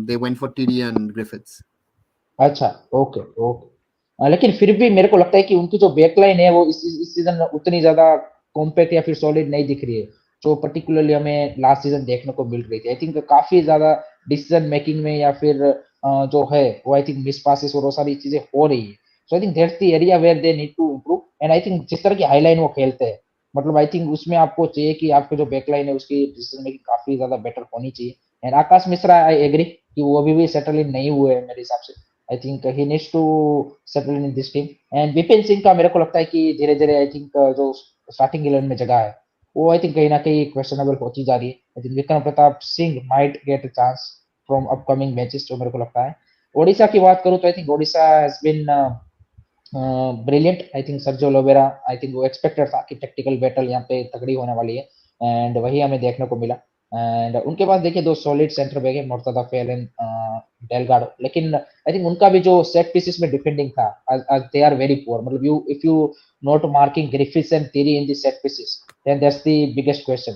Speaker 4: they went for TD and Griffiths.
Speaker 2: अच्छा ओके ओके. लेकिन फिर भी मेरे को लगता है कि उनकी जो बैकलाइन है वो इस सीजन उतनी ज्यादा कॉम्पैक्ट या फिर सॉलिड नहीं दिख रही है, जो पर्टिकुलरली हमें लास्ट सीजन देखने को मिल रही थी. आई थिंक काफी ज्यादा डिसीजन मेकिंग में या फिर जो है वो आई थिंक मिस पासेस और वो सारी चीजें हो रही है. So I think that's the area where they need to improve. And I think जिस तरह की हाईलाइन वो खेलते हैं, मतलब आई थिंक उसमें आपको चाहिए कि आपके जो बैकलाइन है उसकी डिसीजन मेकिंग काफी ज्यादा बेटर होनी चाहिए. And Akash Mishra I agree कि वो अभी भी सेटल इन नहीं हुए हैं मेरे हिसाब से. I think he needs to settle in this team. And Vipin Singh का मेरे को लगता है कि धीरे धीरे आई थिंक जो स्टार्टिंग 11 में जगह है वो आई थिंक कहीं ना कहीं क्वेश्चनेबल होती जा रही है. I think Vikram Pratap Singh might get a chance from upcoming matches, जो मेरे को लगता है. ओडिशा की बात करूं तो I think Odisha has been brilliant. I think Sergio Lobera, I think वो एक्सपेक्टेड था कि टेक्टिकल बैटल यहाँ पे तगड़ी होने वाली है, एंड वही हमें देखने को मिला. एंड उनके पास देखिए दो सॉलिड सेंटर बैक है, मुर्तजा फेल एंड डेलगाडो. लेकिन आई थिंक उनका भी जो सेट पीसेस में डिफेंडिंग था, दे आर वेरी पुअर. मतलब you if you not marking Griffiths and Thierry in the set pieces, then that's the biggest question.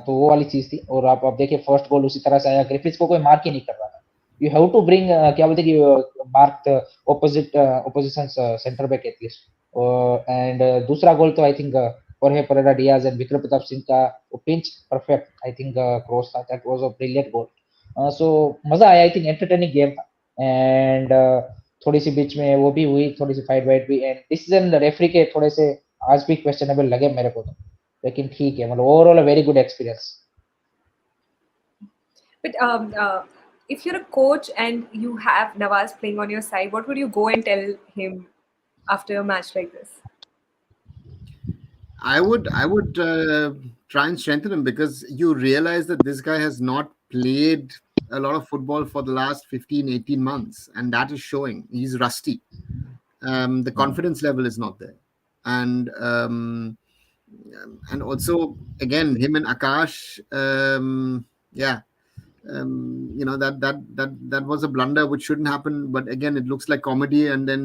Speaker 2: तो वो वाली चीज थी. और आप देखिए फर्स्ट गोल उसी तरह से आया, ग्रिफिथ्स को कोई मार्क ही नहीं कर रहा था. यू हैव टू ब्रिंग क्या बोलते हैं कि mark opposition centre back at least. And दूसरा गोल तो I think Jorge Pereira Diaz and Vikram Pratap Singh का वो pinch perfect I think cross था. दैट वाज अ ब्रिलियंट गोल. सो मजा आया. आई थिंक एंटरटेनिंग गेम था. एंड थोड़ी सी बीच में वो भी हुई, थोड़ी सी फाइट वाइट भी. एंड डिसीजन रेफरी के थोड़े से आज भी क्वेश्चनेबल लगे मेरे को तो, लेकिन ठीक है, मतलब overall a very good experience.
Speaker 1: But if you're a coach and you have Nawaz playing on your side, what would you go and tell him after a match like this?
Speaker 4: I would try and strengthen him, because you realize that this guy has not played a lot of football for the last 15, 18 months, and that is showing. He's rusty. The confidence level is not there. And also, again, him and Akash, yeah, that was a blunder which shouldn't happen. But again, it looks like comedy, and then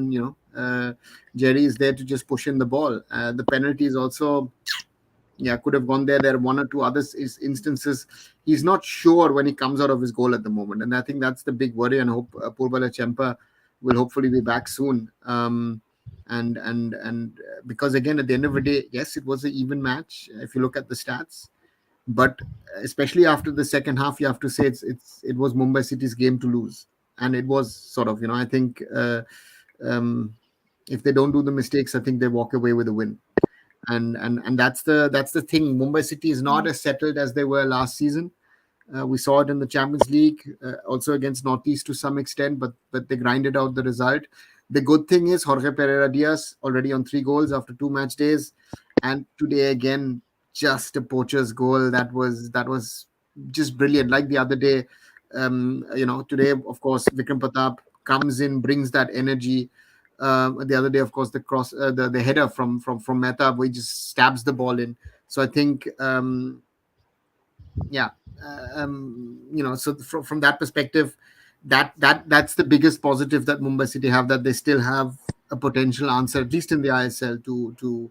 Speaker 4: Jerry is there to just push in the ball. The penalties also, yeah, could have gone there. There are one or two other instances. He's not sure when he comes out of his goal at the moment, and I think that's the big worry. And I hope Purbala Chempa will hopefully be back soon. And because again, at the end of the day, yes, it was an even match if you look at the stats, but especially after the second half, you have to say it was Mumbai City's game to lose, and it was sort of, I think um, if they don't do the mistakes, I think they walk away with a win. And that's the thing. Mumbai City is not as settled as they were last season. We saw it in the Champions League, also against Northeast to some extent, but they grinded out the result. The good thing is Jorge Pereira Diaz already on 3 goals after 2 match days, and today again just a poacher's goal that was just brilliant. Like the other day, today of course Vikram Pratap comes in, brings that energy. The other day, of course, the cross, the header from Mehta, where he just stabs the ball in. So I think, yeah, so from that perspective, that's the biggest positive that Mumbai City have, that they still have a potential answer, at least in the ISL, to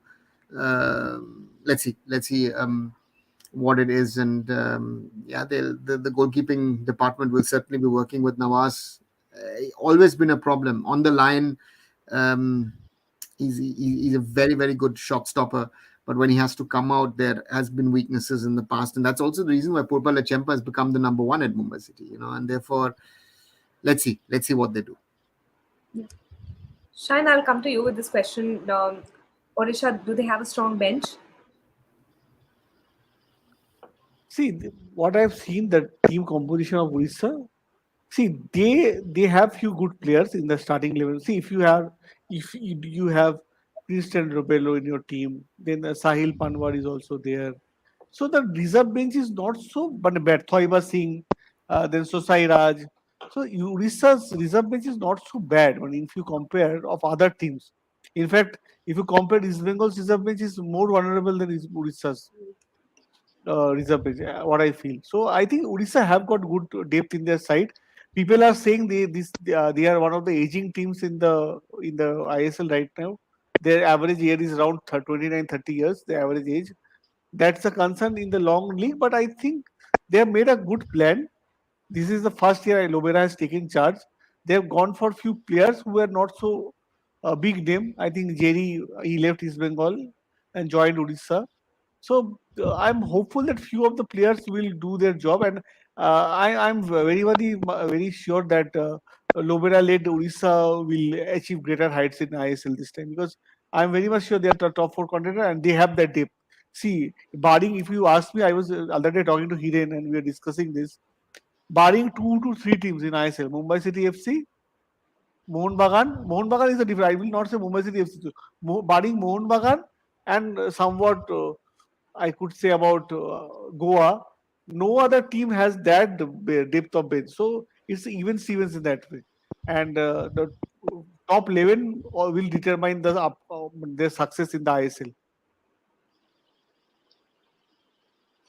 Speaker 4: let's see what it is. And yeah, the goalkeeping department will certainly be working with Nawaz. Always been a problem on the line. um, he's a very, very good shot stopper, but when he has to come out, there has been weaknesses in the past, and that's also the reason why Purpa Lechempa has become the number one at Mumbai City. And therefore, let's see what they do.
Speaker 1: Shine, I'll come to you with this question. Odisha, do they have a strong bench?
Speaker 3: See, what I've seen, the team composition of Odisha. See, they have few good players in the starting level. See, if you have Christian Robello in your team, then Sahil Panwar is also there. So the reserve bench is not so but bad. Thoiba Singh, then Sosai Raj. So Odisha's reserve bench is not so bad when if you compare of other teams. In fact, if you compare East Bengal's reserve bench is more vulnerable than Odisha's reserve bench. What I feel. So I think Odisha have got good depth in their side. People are saying they are one of the aging teams in the ISL right now. Their average age is around 29, 30 years. The average age, that's a concern in the long league, but I think they have made a good plan. This is the first year Lobera has taken charge. They have gone for few players who were not so big name. I think Jerry, he left East Bengal and joined Odisha. So I'm hopeful that few of the players will do their job, and I'm very sure that Lobera led Odisha will achieve greater heights in ISL this time, because I'm very much sure they are the top four contender and they have that depth. See, barring, if you ask me, I was other day talking to Hiren and we were discussing this. Barring 2 to 3 teams in ISL, Mumbai City FC, Mohun Bagan is a different. I will not say Mumbai City FC. Barring Mohun Bagan and somewhat, I could say about Goa, no other team has that depth of bench. So it's even Stevens in that way. And the top 11 will determine their success in the ISL.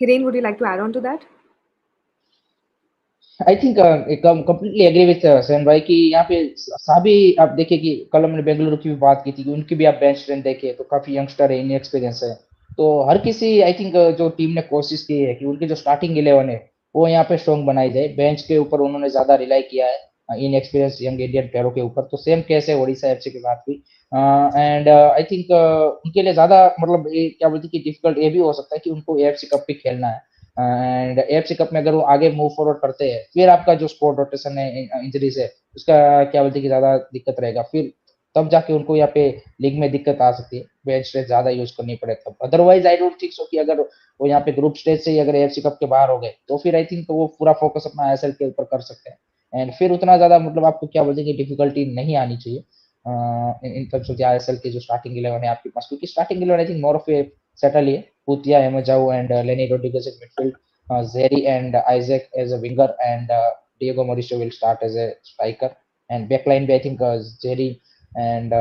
Speaker 1: Hiren, would you like to add on to that?
Speaker 2: I think completely agree with सैन भाई कि यहाँ पे सभी आप देखिए कि कल हमने बेंगलुरु की भी बात की थी कि उनकी भी आप बेंच स्ट्रेंथ देखिए तो काफी यंगस्टर है, इन एक्सपीरियंस है। तो हर किसी आई थिंक जो टीम ने कोशिश की है कि उनकी जो स्टार्टिंग 11 है वो यहाँ पे स्ट्रॉन्ग बनाई जाए। बेंच के ऊपर उन्होंने ज्यादा रिलाई किया है इन एक्सपीरियंस यंग इंडियन प्लेयरों के ऊपर। तो सेम केस है ओडिशा एफसी के साथ भी। एंड आई थिंक उनके लिए ज्यादा मतलब ये क्या बोलते हैं कि डिफिकल्ट ये भी हो सकता है कि उनको एएफसी कप भी खेलना है। एंड एफसी कप में अगर वो आगे मूव फॉरवर्ड करते हैं फिर आपका जो स्क्वाड रोटेशन है इंजरी से उसका क्या बोलते हैं कि ज्यादा दिक्कत रहेगा। फिर तब जाके उनको यहाँ पे लीग में दिक्कत आ सकती है, बेंच स्ट्रेंथ ज्यादा यूज करनी पड़े तब। Otherwise I don't think so कि अगर वो यहाँ पे ग्रुप स्टेज से ही अगर एफसी कप के बाहर हो गए तो फिर आई थिंक तो वो पूरा फोकस अपना आईएसएल के ऊपर कर सकते हैं। एंड फिर उतना ज्यादा मतलब आपको क्या बोलते हैं कि डिफिकल्टी नहीं आनी चाहिए इन टर्म्स ऑफ आईएसएल की जो स्टार्टिंग 11 है आपके पास, क्योंकि starting 11 I think more of a settle ही है। Putia, Emajau, and Lenny Rodriguez in midfield. Zeri and Isaac as a winger, and Diego Mauricio will start as a striker. And backline, I think Zeri and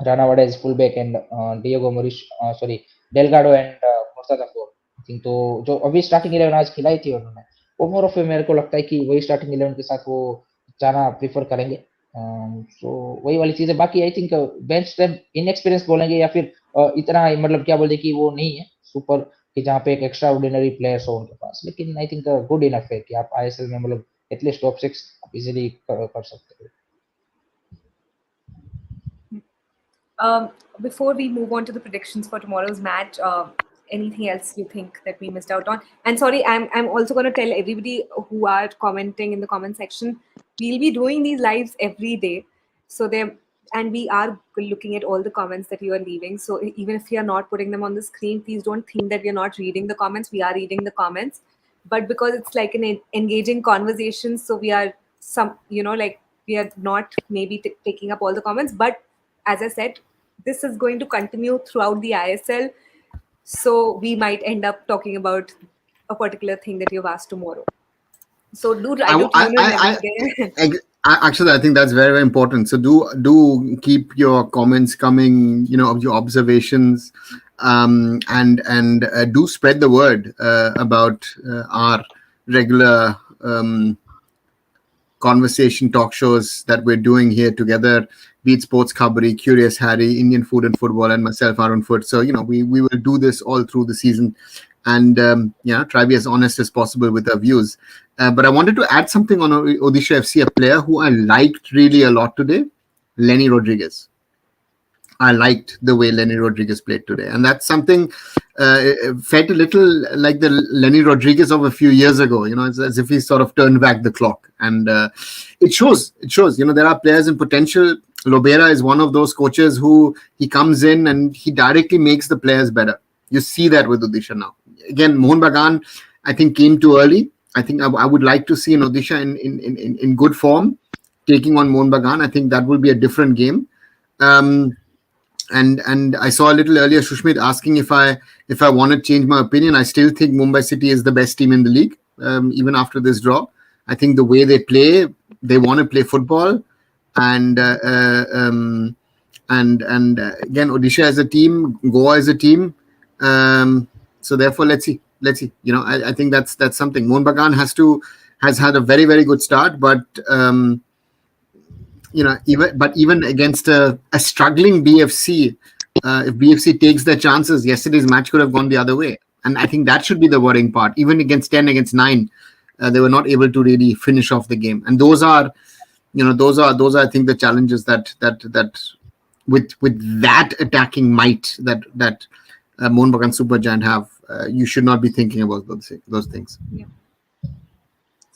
Speaker 2: Ranawada is fullback, and Diego Mauricio, sorry, Delgado and Murtaza Four. I think तो जो अभी starting 11 आज खिलाई थी उन्होंने वो more of मेरे को लगता है कि वही स्टार्टिंग 11 के साथ वो जाना प्रीफर करेंगे। सो वही वाली चीज है। बाकी I think bench strength inexperience बोलेंगे या फिर इतना मतलब क्या बोलते कि वो नहीं है सुपर कि जहाँ पे एक एक्स्ट्रा ऑर्डिनरी प्लेयर्स हो उनके पास, लेकिन आई थिंक गुड इनफ है कि आप आईएसएल में मतलब एटलीस्ट टॉप 6 इजीली कर सकते हो।
Speaker 1: Um, Before we move on to the predictions for tomorrow's match, anything else you think that we missed out on? And sorry, I'm also going to tell everybody who are commenting in the comment section, we'll be doing these lives every day. So they and we are looking at all the comments that you are leaving. So even if you are not putting them on the screen, please don't think that we are not reading the comments. We are reading the comments, but because it's like an engaging conversation, so we are like we are not maybe taking up all the comments, but as I said, this is going to continue throughout the ISL. So we might end up talking about a particular thing that you've asked tomorrow. So do try to tune in every day.
Speaker 4: Actually, I think that's very, very important. So do keep your comments coming. Of your observations, and do spread the word about our regular conversation talk shows that we're doing here together, be it Sports Khabari, Curious Harry, Indian Food and Football, and myself, Arun Foot. So, we will do this all through the season and, try to be as honest as possible with our views. But I wanted to add something on Odisha FC, a player who I liked really a lot today, Lenny Rodriguez. I liked the way Lenny Rodriguez played today. And that's something felt a little like the Lenny Rodriguez of a few years ago. It's as if he sort of turned back the clock. And it shows. There are players in potential. Lobera is one of those coaches who he comes in and he directly makes the players better. You see that with Odisha now. Again, Mohun Bagan, I think, came too early. I think I would like to see an Odisha in good form taking on Mohun Bagan. I think that will be a different game. And I saw a little earlier Shushmit asking if I want to change my opinion. I still think Mumbai City is the best team in the league, even after this draw. I think the way they play, they want to play football, and again Odisha as a team, Goa as a team. So therefore, let's see. I think that's something. Mohun Bagan has had a very, very good start, but even against a struggling BFC, if BFC takes their chances, yesterday's match could have gone the other way. And I think that should be the worrying part. Even against 10, against 9, they were not able to really finish off the game. And those are I think the challenges that with that attacking might that Mohun Bagan Supergiant have, you should not be thinking about those things.
Speaker 1: Yeah.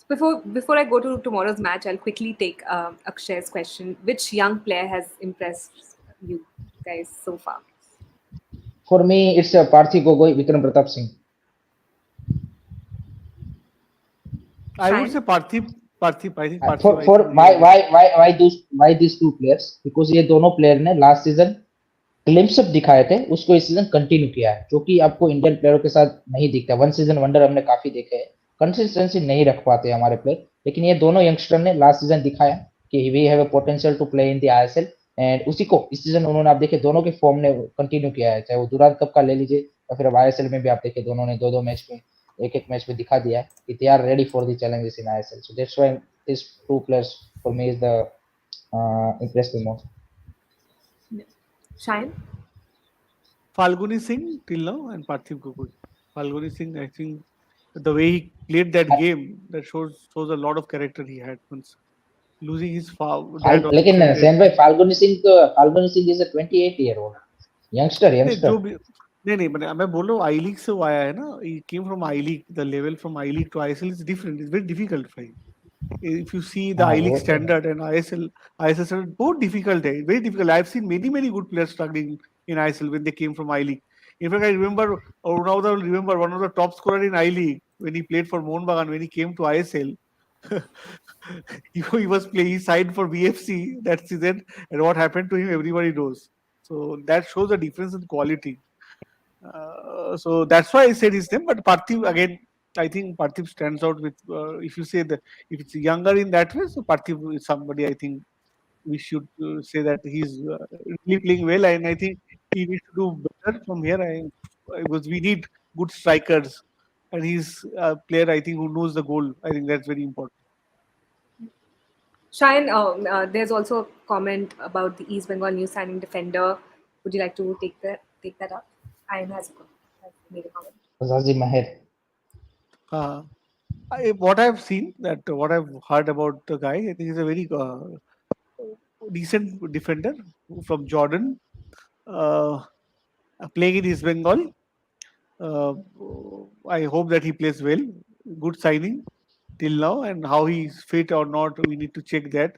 Speaker 1: Before I go to tomorrow's match, I'll quickly take Akshay's question. Which young player has impressed you guys so far?
Speaker 2: For me, it's Parthi Gogoi, Vikram Pratap Singh.
Speaker 3: I would say Parthiv. I think Parthiv.
Speaker 2: For why these two players? Because ये दोनों player ने last season glimpse up दिखाए थे, उसको इस season continue किया है, जो कि आपको इंडियन प्लेयरों के साथ नहीं दिखता। वन सीजन वंडर हमने काफी देखे हैं, कंसिस्टेंसी नहीं रख पाते हमारे प्लेयर, लेकिन ये दोनों यंगस्टर ने लास्ट सीजन दिखाया कि we have a potential to play in the ISL, and उसी को इस सीजन उन्होंने आप देखे दोनों के फॉर्म ने कंटिन्यू किया है, चाहे वो दुरान कप का ले लीजिए या फिर अब आईएसएल में भी आप देखे दोनों ने दो मैच में एक मैच में दिखा दिया है कि they are ready for the challenges in ISL. So that's why this two players for me is the impressive most.
Speaker 1: Shine?
Speaker 3: Falguni Singh till now and Parthiv Gogoi. Falguni Singh, I think the way he played that game, that shows a lot of character he had. Once losing his
Speaker 2: लेकिन San भाई Falguni Singh is a 28-year-old youngster.
Speaker 3: नहीं मैं बोल रहा हूँ आई league से वो आया है ना, he came from I League. The level from I League to ISL is different. It's very difficult for him. If you see the I League standard and ISL standard, both difficult. Very difficult. I've seen many good players struggling in ISL when they came from I League. In fact, I remember one of the top scorer in I League when he played for Mohun Bagan. When he came to ISL, he signed for BFC that season, and what happened to him, everybody knows. So that shows a difference in quality. So that's why I said his name. But Parthiv, again, I think Parthiv stands out with, if you say that, if it's younger in that way, so Parthiv is somebody I think we should say that he's really playing well, and I think he needs to do better from here. Because we need good strikers, and he's a player I think who knows the goal. I think that's very important.
Speaker 1: Shine, there's also a comment about the East Bengal new signing defender. Would you like to take that up? I has made a comment.
Speaker 2: Zazi Maher.
Speaker 3: What I've seen, what I've heard about the guy, I think he's a very decent defender from Jordan. uh, playing in East Bengal. Uh, I hope that he plays well. Good signing till now, and how he's fit or not, we need to check that.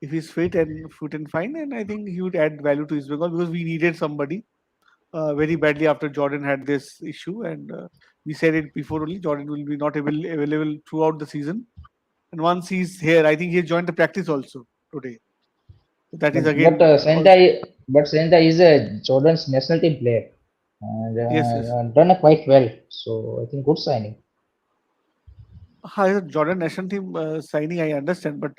Speaker 3: If he's fit and fine, and I think he would add value to East Bengal because we needed somebody very badly after Jordan had this issue, and we said it before only. Jordan will be not available throughout the season, and once he's here, I think he joined the practice also today. That is
Speaker 2: But
Speaker 3: again also,
Speaker 2: Senda is a Jordan's national team player and
Speaker 3: yes.
Speaker 2: done quite well. So I think good signing.
Speaker 3: Jordan national team signing, I understand, but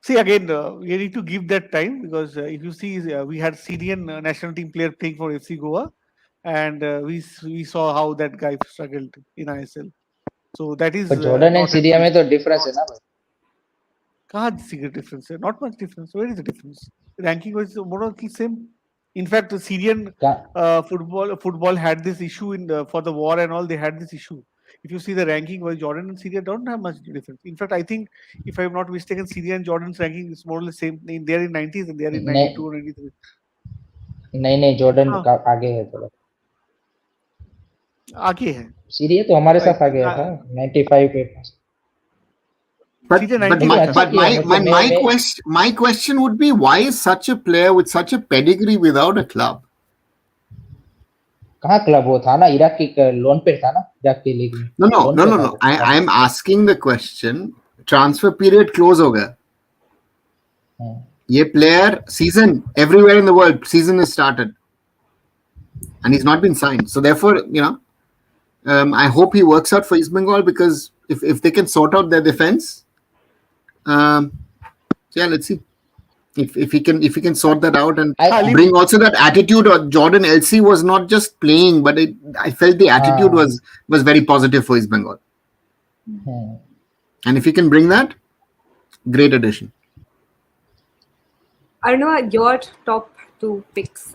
Speaker 3: see again, we need to give that time because if you see, we had Syrian national team player playing for FC Goa, and we saw how that guy struggled in ISL. So that is
Speaker 2: But Jordan and
Speaker 3: not an
Speaker 2: Syria में
Speaker 3: excuse.
Speaker 2: तो difference है ना भाई.
Speaker 3: कहाँ secret difference है? Not much difference. Where is the difference? Ranking was more or less same. In fact, the Syrian football had this issue for the war and all. They had this issue. If you see the ranking, wise Jordan and Syria don't have much difference. In fact, I think if I'm not mistaken, Syria and Jordan's ranking is more or less same. They are in 90s and they are in 92 or 93.
Speaker 2: नहीं Jordan
Speaker 3: हाँ,
Speaker 2: का आगे है थोड़ा.
Speaker 3: आगे है.
Speaker 2: Syria तो हमारे
Speaker 3: I
Speaker 2: साथ आ
Speaker 3: think
Speaker 2: गया था 95 पे.
Speaker 4: But
Speaker 3: Syria
Speaker 4: but
Speaker 3: 90
Speaker 4: my
Speaker 3: में
Speaker 2: लेकिन
Speaker 3: था.
Speaker 2: अच्छा
Speaker 4: but
Speaker 2: किया
Speaker 4: my my
Speaker 2: मतलब
Speaker 4: my
Speaker 2: मैं
Speaker 4: question my question would be, why is such a player with such a pedigree without a club?
Speaker 2: कहाँ क्लब वो था ना इराक की लोन पे था ना इराक की लीग में
Speaker 4: No, no,
Speaker 2: लोन
Speaker 4: no,
Speaker 2: पे
Speaker 4: no,
Speaker 2: था
Speaker 4: no.
Speaker 2: वो
Speaker 4: I
Speaker 2: वापस.
Speaker 4: I'm asking the question. Transfer period close हो गया. ये player season everywhere in the world, season has started, and he's not been signed. So therefore, I hope he works out for East Bengal, because if they can sort out their defense, yeah, let's see if he can sort that out and
Speaker 2: I
Speaker 4: bring also that attitude. Or Jordan LC was not just playing, but I felt the attitude was very positive for East Bengal, and if he can bring that, great addition.
Speaker 1: Arnav, your top two picks,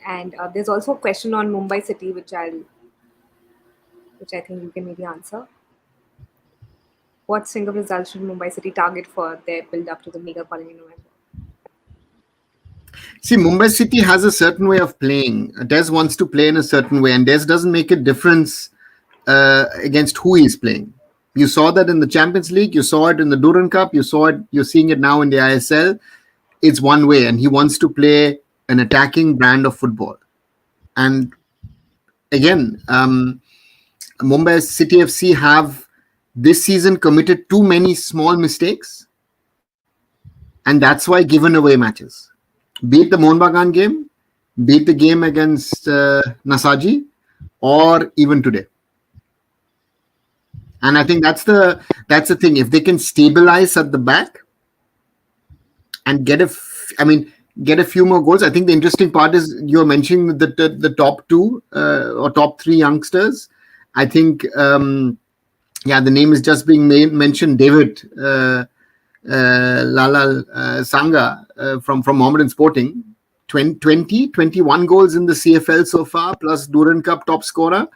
Speaker 1: and there's also a question on Mumbai City, which I think you can maybe answer. What string of results should Mumbai City target for their build-up to the mega colony in November?
Speaker 4: See, Mumbai City has a certain way of playing. Des wants to play in a certain way, and Des doesn't make a difference against who he's playing. You saw that in the Champions League. You saw it in the Duran Cup. You saw it. You're seeing it now in the ISL. It's one way, and he wants to play an attacking brand of football. And again, Mumbai City FC have this season committed too many small mistakes, and that's why given away matches. Be it the Mohun Bagan game, be it the game against Nasaji, or even today. And I think that's the thing. If they can stabilize at the back and get a few more goals. I think the interesting part is you're mentioning the top two or top three youngsters. I think the name is just being mentioned. David Lalal Sanga from Mohammedan Sporting, 21 goals in the CFL so far, plus Duran Cup top scorer.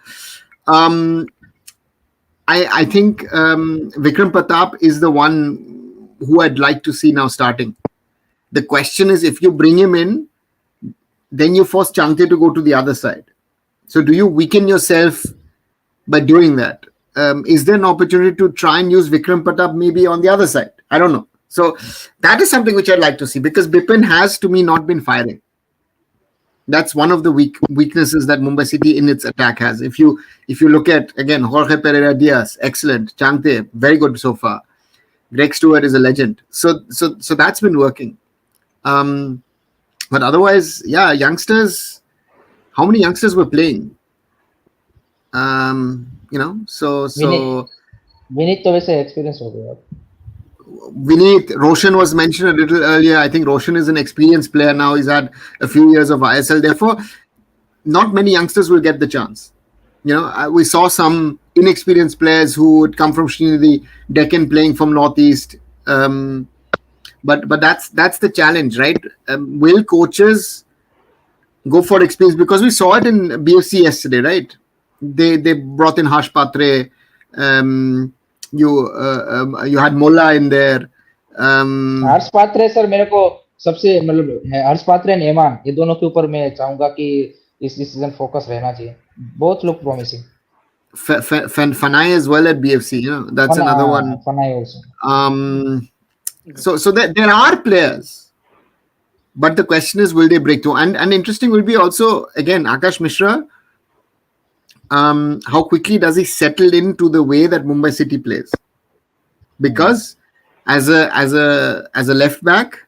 Speaker 4: I think Vikram Pratap is the one who I'd like to see now starting. The question is, if you bring him in, then you force Changte to go to the other side. So do you weaken yourself by doing that? Is there an opportunity to try and use Vikram Pratap maybe on the other side? I don't know. So that is something which I'd like to see, because Bipin has, to me, not been firing. That's one of the weaknesses that Mumbai City in its attack has. If you look at, again, Jorge Pereira Diaz, excellent. Changte, very good so far. Greg Stewart is a legend. So that's been working. But otherwise, yeah, youngsters. How many youngsters were playing? So
Speaker 2: Vineet तो वैसे experience हो गया.
Speaker 4: Vineet, Roshan was mentioned a little earlier. I think Roshan is an experienced player now. He's had a few years of ISL. Therefore, not many youngsters will get the chance. We saw some inexperienced players who would come from Srinidhi, Deccan playing from Northeast. But that's the challenge, right? Will coaches go for experience? Because we saw it in BFC yesterday, right? They brought in Harsh Patre. You had Molla in there.
Speaker 2: Harsh Patre sir मेरे को सबसे मतलब हर्ष पात्र and एमान, ये दोनों के ऊपर मैं चाहूंगा कि इस सीजन फोकस रहना चाहिए. Both look promising.
Speaker 4: Fanai as well at BFC. That's another one.
Speaker 2: Fanai also.
Speaker 4: So there are players, but the question is, will they break through? And interesting will be also again Akash Mishra. How quickly does he settle into the way that Mumbai City plays? Because as a left back,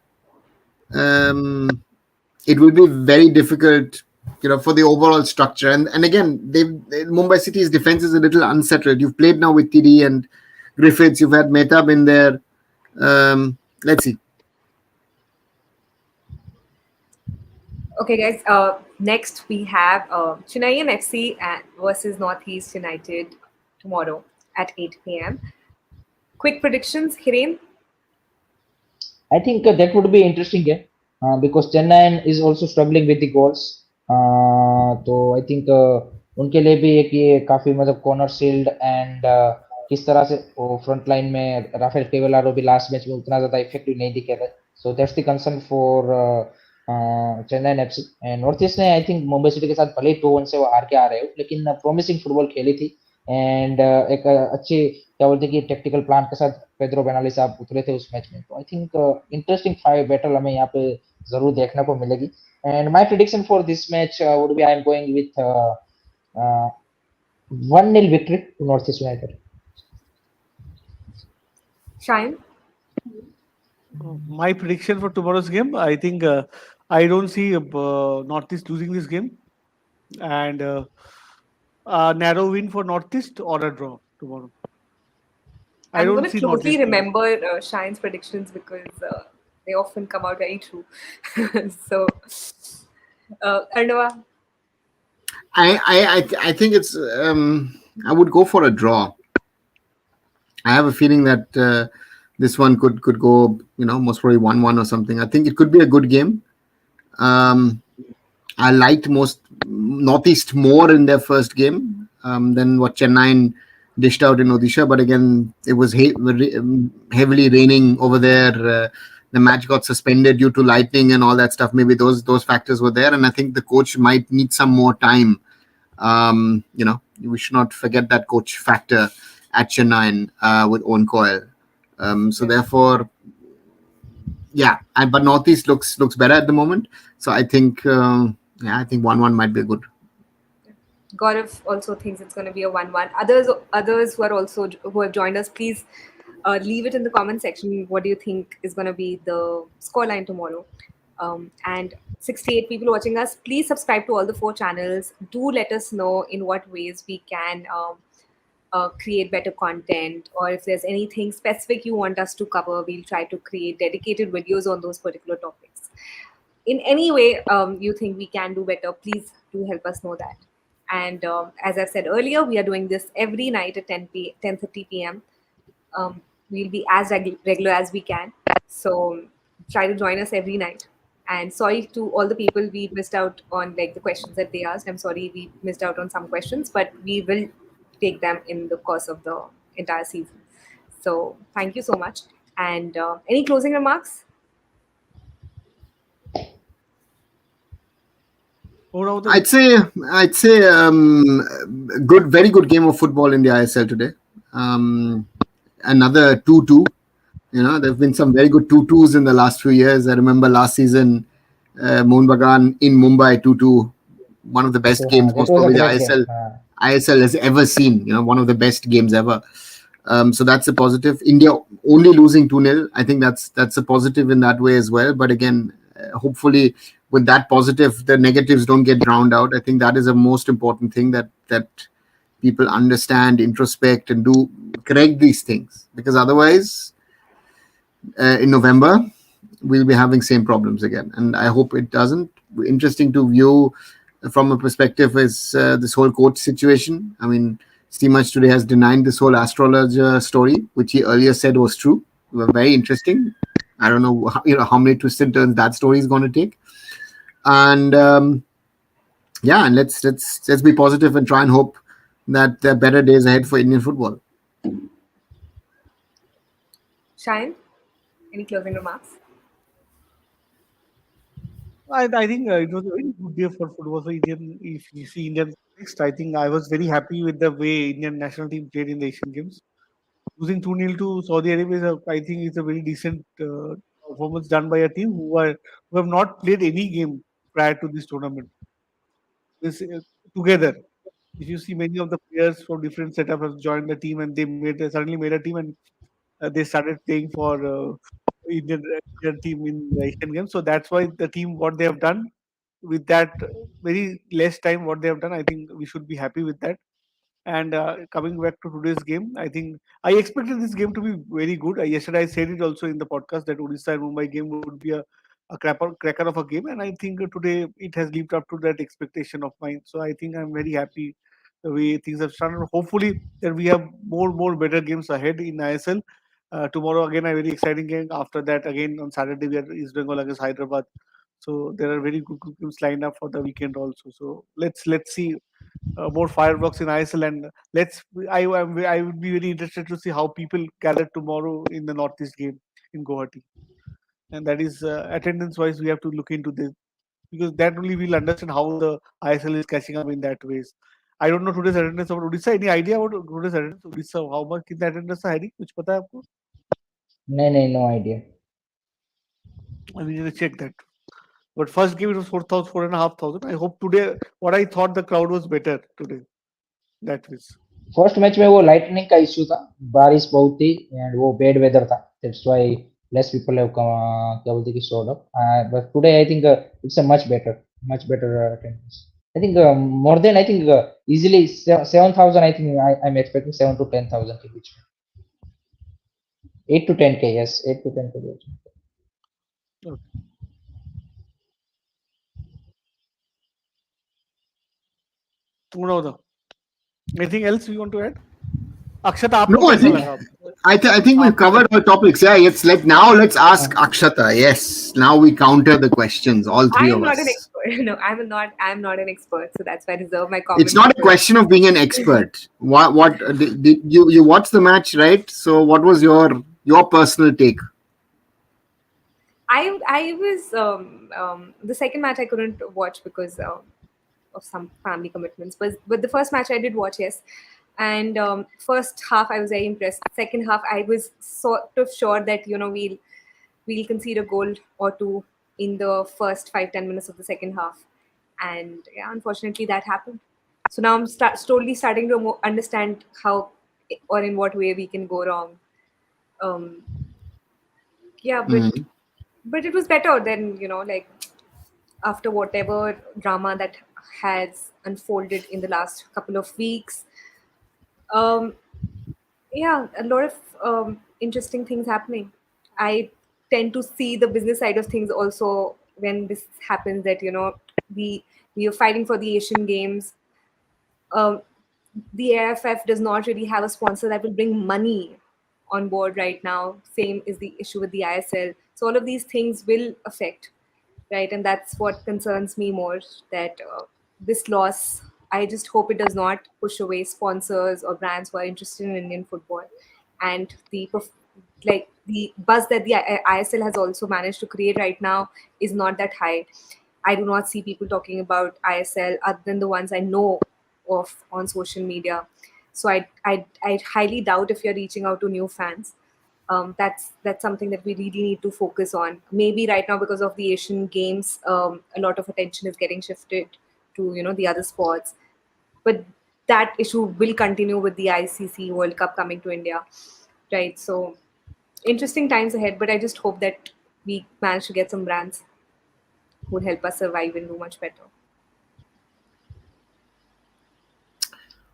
Speaker 4: it will be very difficult, for the overall structure. And again, Mumbai City's defense is a little unsettled. You've played now with TD and Griffiths. You've had Mehtab in there. Let's see.
Speaker 1: Okay, guys. Next we have Chennai FC versus Northeast United tomorrow at 8 p.m. Quick predictions, Hiren?
Speaker 2: I think that would be interesting game because Chennai is also struggling with the goals. तो I think उनके लिए भी एक ये काफी मतलब corner shield and किस तरह से फ्रंट लाइन में राफेल टेवेलारो भी लास्ट मैच में उतना ज्यादा इफेक्टिव नहीं दिखे थे. So that's the concern for Chennai FC. And north east ने आई थिंक मुंबई सिटी के साथ भले ही 2-1 से वो हार के आ रहे हो, लेकिन प्रॉमिसिंग फुटबॉल खेली थी. एंड एक अच्छी क्या बोलते हैं कि टेक्टिकल प्लान के साथ पेड्रो बेनाली साहब उतरे थे उस मैच में. तो I think interesting five battle हमें यहाँ पे जरूर देखने को मिलेगी. And my prediction for this match would be I am going with 1-0 victory to Northeast United.
Speaker 1: Shine?
Speaker 3: My prediction for tomorrow's game, I think I don't see Northeast losing this game, and a narrow win for Northeast or a draw tomorrow.
Speaker 1: I'm going to closely remember Shine's predictions because they often come out very true. So, Arnava?
Speaker 4: I think it's I would go for a draw. I have a feeling that this one could go, most probably 1-1 or something. I think it could be a good game. I liked Northeast more in their first game than what Chennai dished out in Odisha. But again, it was heavily raining over there. The match got suspended due to lightning and all that stuff. Maybe those factors were there, and I think the coach might need some more time. We should not forget that coach factor at Chennai with Owen Coyle. So therefore, yeah. But Northeast looks better at the moment. So I think, I think 1-1 might be good.
Speaker 1: Gaurav also thinks it's going to be a 1-1. Others who have joined us, please. Leave it in the comment section. What do you think is going to be the scoreline tomorrow? And 68 people watching us, please subscribe to all the 4 channels. Do let us know in what ways we can create better content, or if there's anything specific you want us to cover, we'll try to create dedicated videos on those particular topics. In any way you think we can do better, please do help us know that. And as I said earlier, we are doing this every night at 10:30 p.m. We'll be as regular as we can. So try to join us every night. And sorry to all the people we missed out on, like the questions that they asked. I'm sorry we missed out on some questions, but we will take them in the course of the entire season. So thank you so much. And any closing remarks?
Speaker 4: I'd say very good game of football in the ISL today. Another 2-2. There have been some very good 2-2s in the last few years. I remember last season, Mohun Bagan in Mumbai 2-2. One of the best games most probably the ISL has ever seen. One of the best games ever. So that's a positive. India only losing 2-0. I think that's a positive in that way as well. But again, hopefully with that positive, the negatives don't get drowned out. I think that is the most important thing, that people understand, introspect, and do correct these things. Because otherwise, in November, we'll be having same problems again. And I hope it doesn't. Interesting to view from a perspective is this whole coach situation. I mean, Steamach today has denied this whole astrologer story, which he earlier said was true. Very interesting. I don't know, how many twists and turns that story is going to take. And and let's be positive and try and hope that there are better days ahead for Indian football.
Speaker 1: Shine, any closing remarks?
Speaker 3: I think it was a very good day for football for Indian. If you see Indian context, I think I was very happy with the way Indian national team played in the Asian Games. Losing 2-0 to Saudi Arabia, I think, is a very decent performance done by a team who have not played any game prior to this tournament. This together. If you see many of the players from different setup have joined the team and they suddenly made a team and they started playing for Indian team in the Asian Games. So that's why the team what they have done with that very less time what they have done. I think we should be happy with that. And coming back to today's game, I think I expected this game to be very good. Yesterday, I said it also in the podcast that Odisha and Mumbai game would be a cracker of a game, and I think today it has lived up to that expectation of mine. So I think I'm very happy the way things have started. Hopefully, that we have more better games ahead in ISL. Tomorrow again, a very exciting game. After that, again on Saturday, we are East Bengal against Hyderabad. So there are very good games lined up for the weekend also. So let's see more fireworks in ISL, and I would be very interested to see how people gather tomorrow in the Northeast game in Guwahati, and that is attendance wise we have to look into this because that only we'll understand how the ISL is catching up in that ways. I don't know today's attendance about Odisha. Any idea about today's attendance? Odisha, how much कितना attendance है Harry? कुछ पता है आपको?
Speaker 2: नहीं नहीं, no idea.
Speaker 3: I need to check that. But first game it was 4,000, 4,500. I hope today what I thought the crowd was better today. That was.
Speaker 2: First match में वो लाइटनिंग का इश्यू था, बारिश बहुत थी एंड वो बैड वेदर था, that's why less people have क्या बोलते कि showed up, but today I think it's a much better attendance. I think more than, I think easily 7,000. I think I'm expecting 7 to 10,000 के बीच में. 8 to 10k, yes, 8 to 10k.
Speaker 3: Okay. Anything else you want to add? Akshata, आपको
Speaker 4: No, I
Speaker 3: कैसा
Speaker 4: think
Speaker 3: लगा?
Speaker 4: I think we've covered all topics. Yeah, let's ask Akshata. Yes, now we counter the questions, all
Speaker 1: I
Speaker 4: three
Speaker 1: am
Speaker 4: of
Speaker 1: not an
Speaker 4: us.
Speaker 1: expert. No, I'm not an expert, so that's why I reserve my comments.
Speaker 4: It's not a question of being an expert. What did you watched the match, right? So what was your personal take?
Speaker 1: I was the second match I couldn't watch because of some family commitments. But the first match I did watch, yes. And first half I was very impressed. Second half I was sort of sure that we'll concede a goal or two in the first 5-10 minutes of the second half, and yeah, unfortunately that happened. So now I'm slowly starting to understand how or in what way we can go wrong. Um, yeah,
Speaker 4: Mhm.
Speaker 1: but it was better than like after whatever drama that has unfolded in the last couple of weeks. um yeah, a lot of interesting things happening. I tend to see the business side of things also when this happens, that we we are fighting for the Asian Games. um, the AFF does not really have a sponsor that will bring money on board right now. Same is the issue with the ISL. So all of these things will affect, right? And that's what concerns me more. That this loss, I just hope it does not push away sponsors or brands who are interested in Indian football, and like the buzz that the ISL has also managed to create right now is not that high. I do not see people talking about ISL other than the ones I know of on social media. So I highly doubt if you're reaching out to new fans. That's something that we really need to focus on. Maybe right now because of the Asian Games, a lot of attention is getting shifted to the other sports, but that issue will continue with the ICC World Cup coming to India, right? So interesting times ahead, but I just hope that we manage to get some brands who would help us survive and do much better.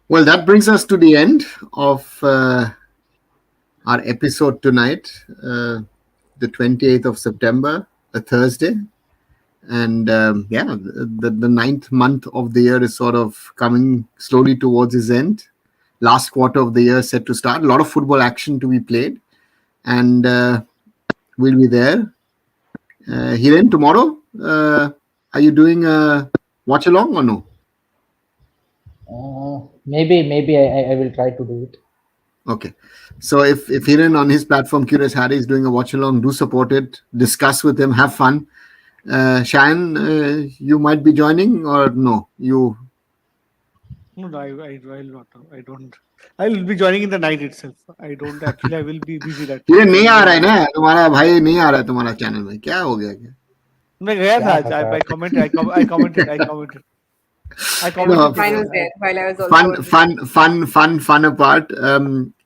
Speaker 4: Well, that brings us to the end of our episode tonight, the 28th of September, a Thursday. And yeah, the ninth month of the year is sort of coming slowly towards its end. Last quarter of the year set to start. A lot of football action to be played. And we'll be there. Hiren, tomorrow, are you doing a watch along or no?
Speaker 2: Maybe I will try to do it.
Speaker 4: Okay. So if Hiren on his platform, Curious Harry, is doing a watch along, do support it, discuss with him, have fun. Shayan, you might be joining or no? You
Speaker 3: No, no, I'll not. I don't. I will be joining in the night itself. I don't actually. I will be busy that
Speaker 4: ये
Speaker 3: time. I
Speaker 4: नहीं
Speaker 3: will
Speaker 4: uh
Speaker 3: not
Speaker 4: रहा है
Speaker 3: join.
Speaker 4: ना, तुम्हारा भाई नहीं आ रहा है तुम्हारा चैनल में, क्या हो गया क्या?
Speaker 3: मैं गया था
Speaker 2: क्या
Speaker 3: आज.
Speaker 2: पता।
Speaker 3: I commented. I commented. I commented. I
Speaker 4: No,
Speaker 3: commented
Speaker 1: Mine
Speaker 3: today.
Speaker 1: was there while I was also
Speaker 4: fun,
Speaker 1: on.
Speaker 4: fun apart.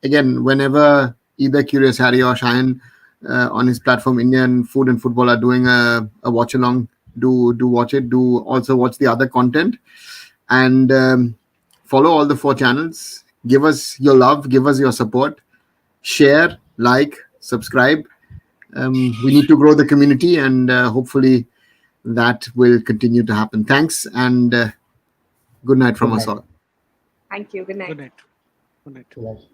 Speaker 4: Again, whenever either Curious Harry or Shayan on his platform, Indian Food and Football, are doing a watch along, do watch it. Do also watch the other content, and follow all the 4 channels. Give us your love, give us your support, share, like, subscribe. We need to grow the community, and hopefully that will continue to happen. Thanks, and good night from
Speaker 2: Good
Speaker 4: us
Speaker 2: night.
Speaker 4: all.
Speaker 1: Thank you. Good night.
Speaker 3: Good night. Good night.
Speaker 2: Good night.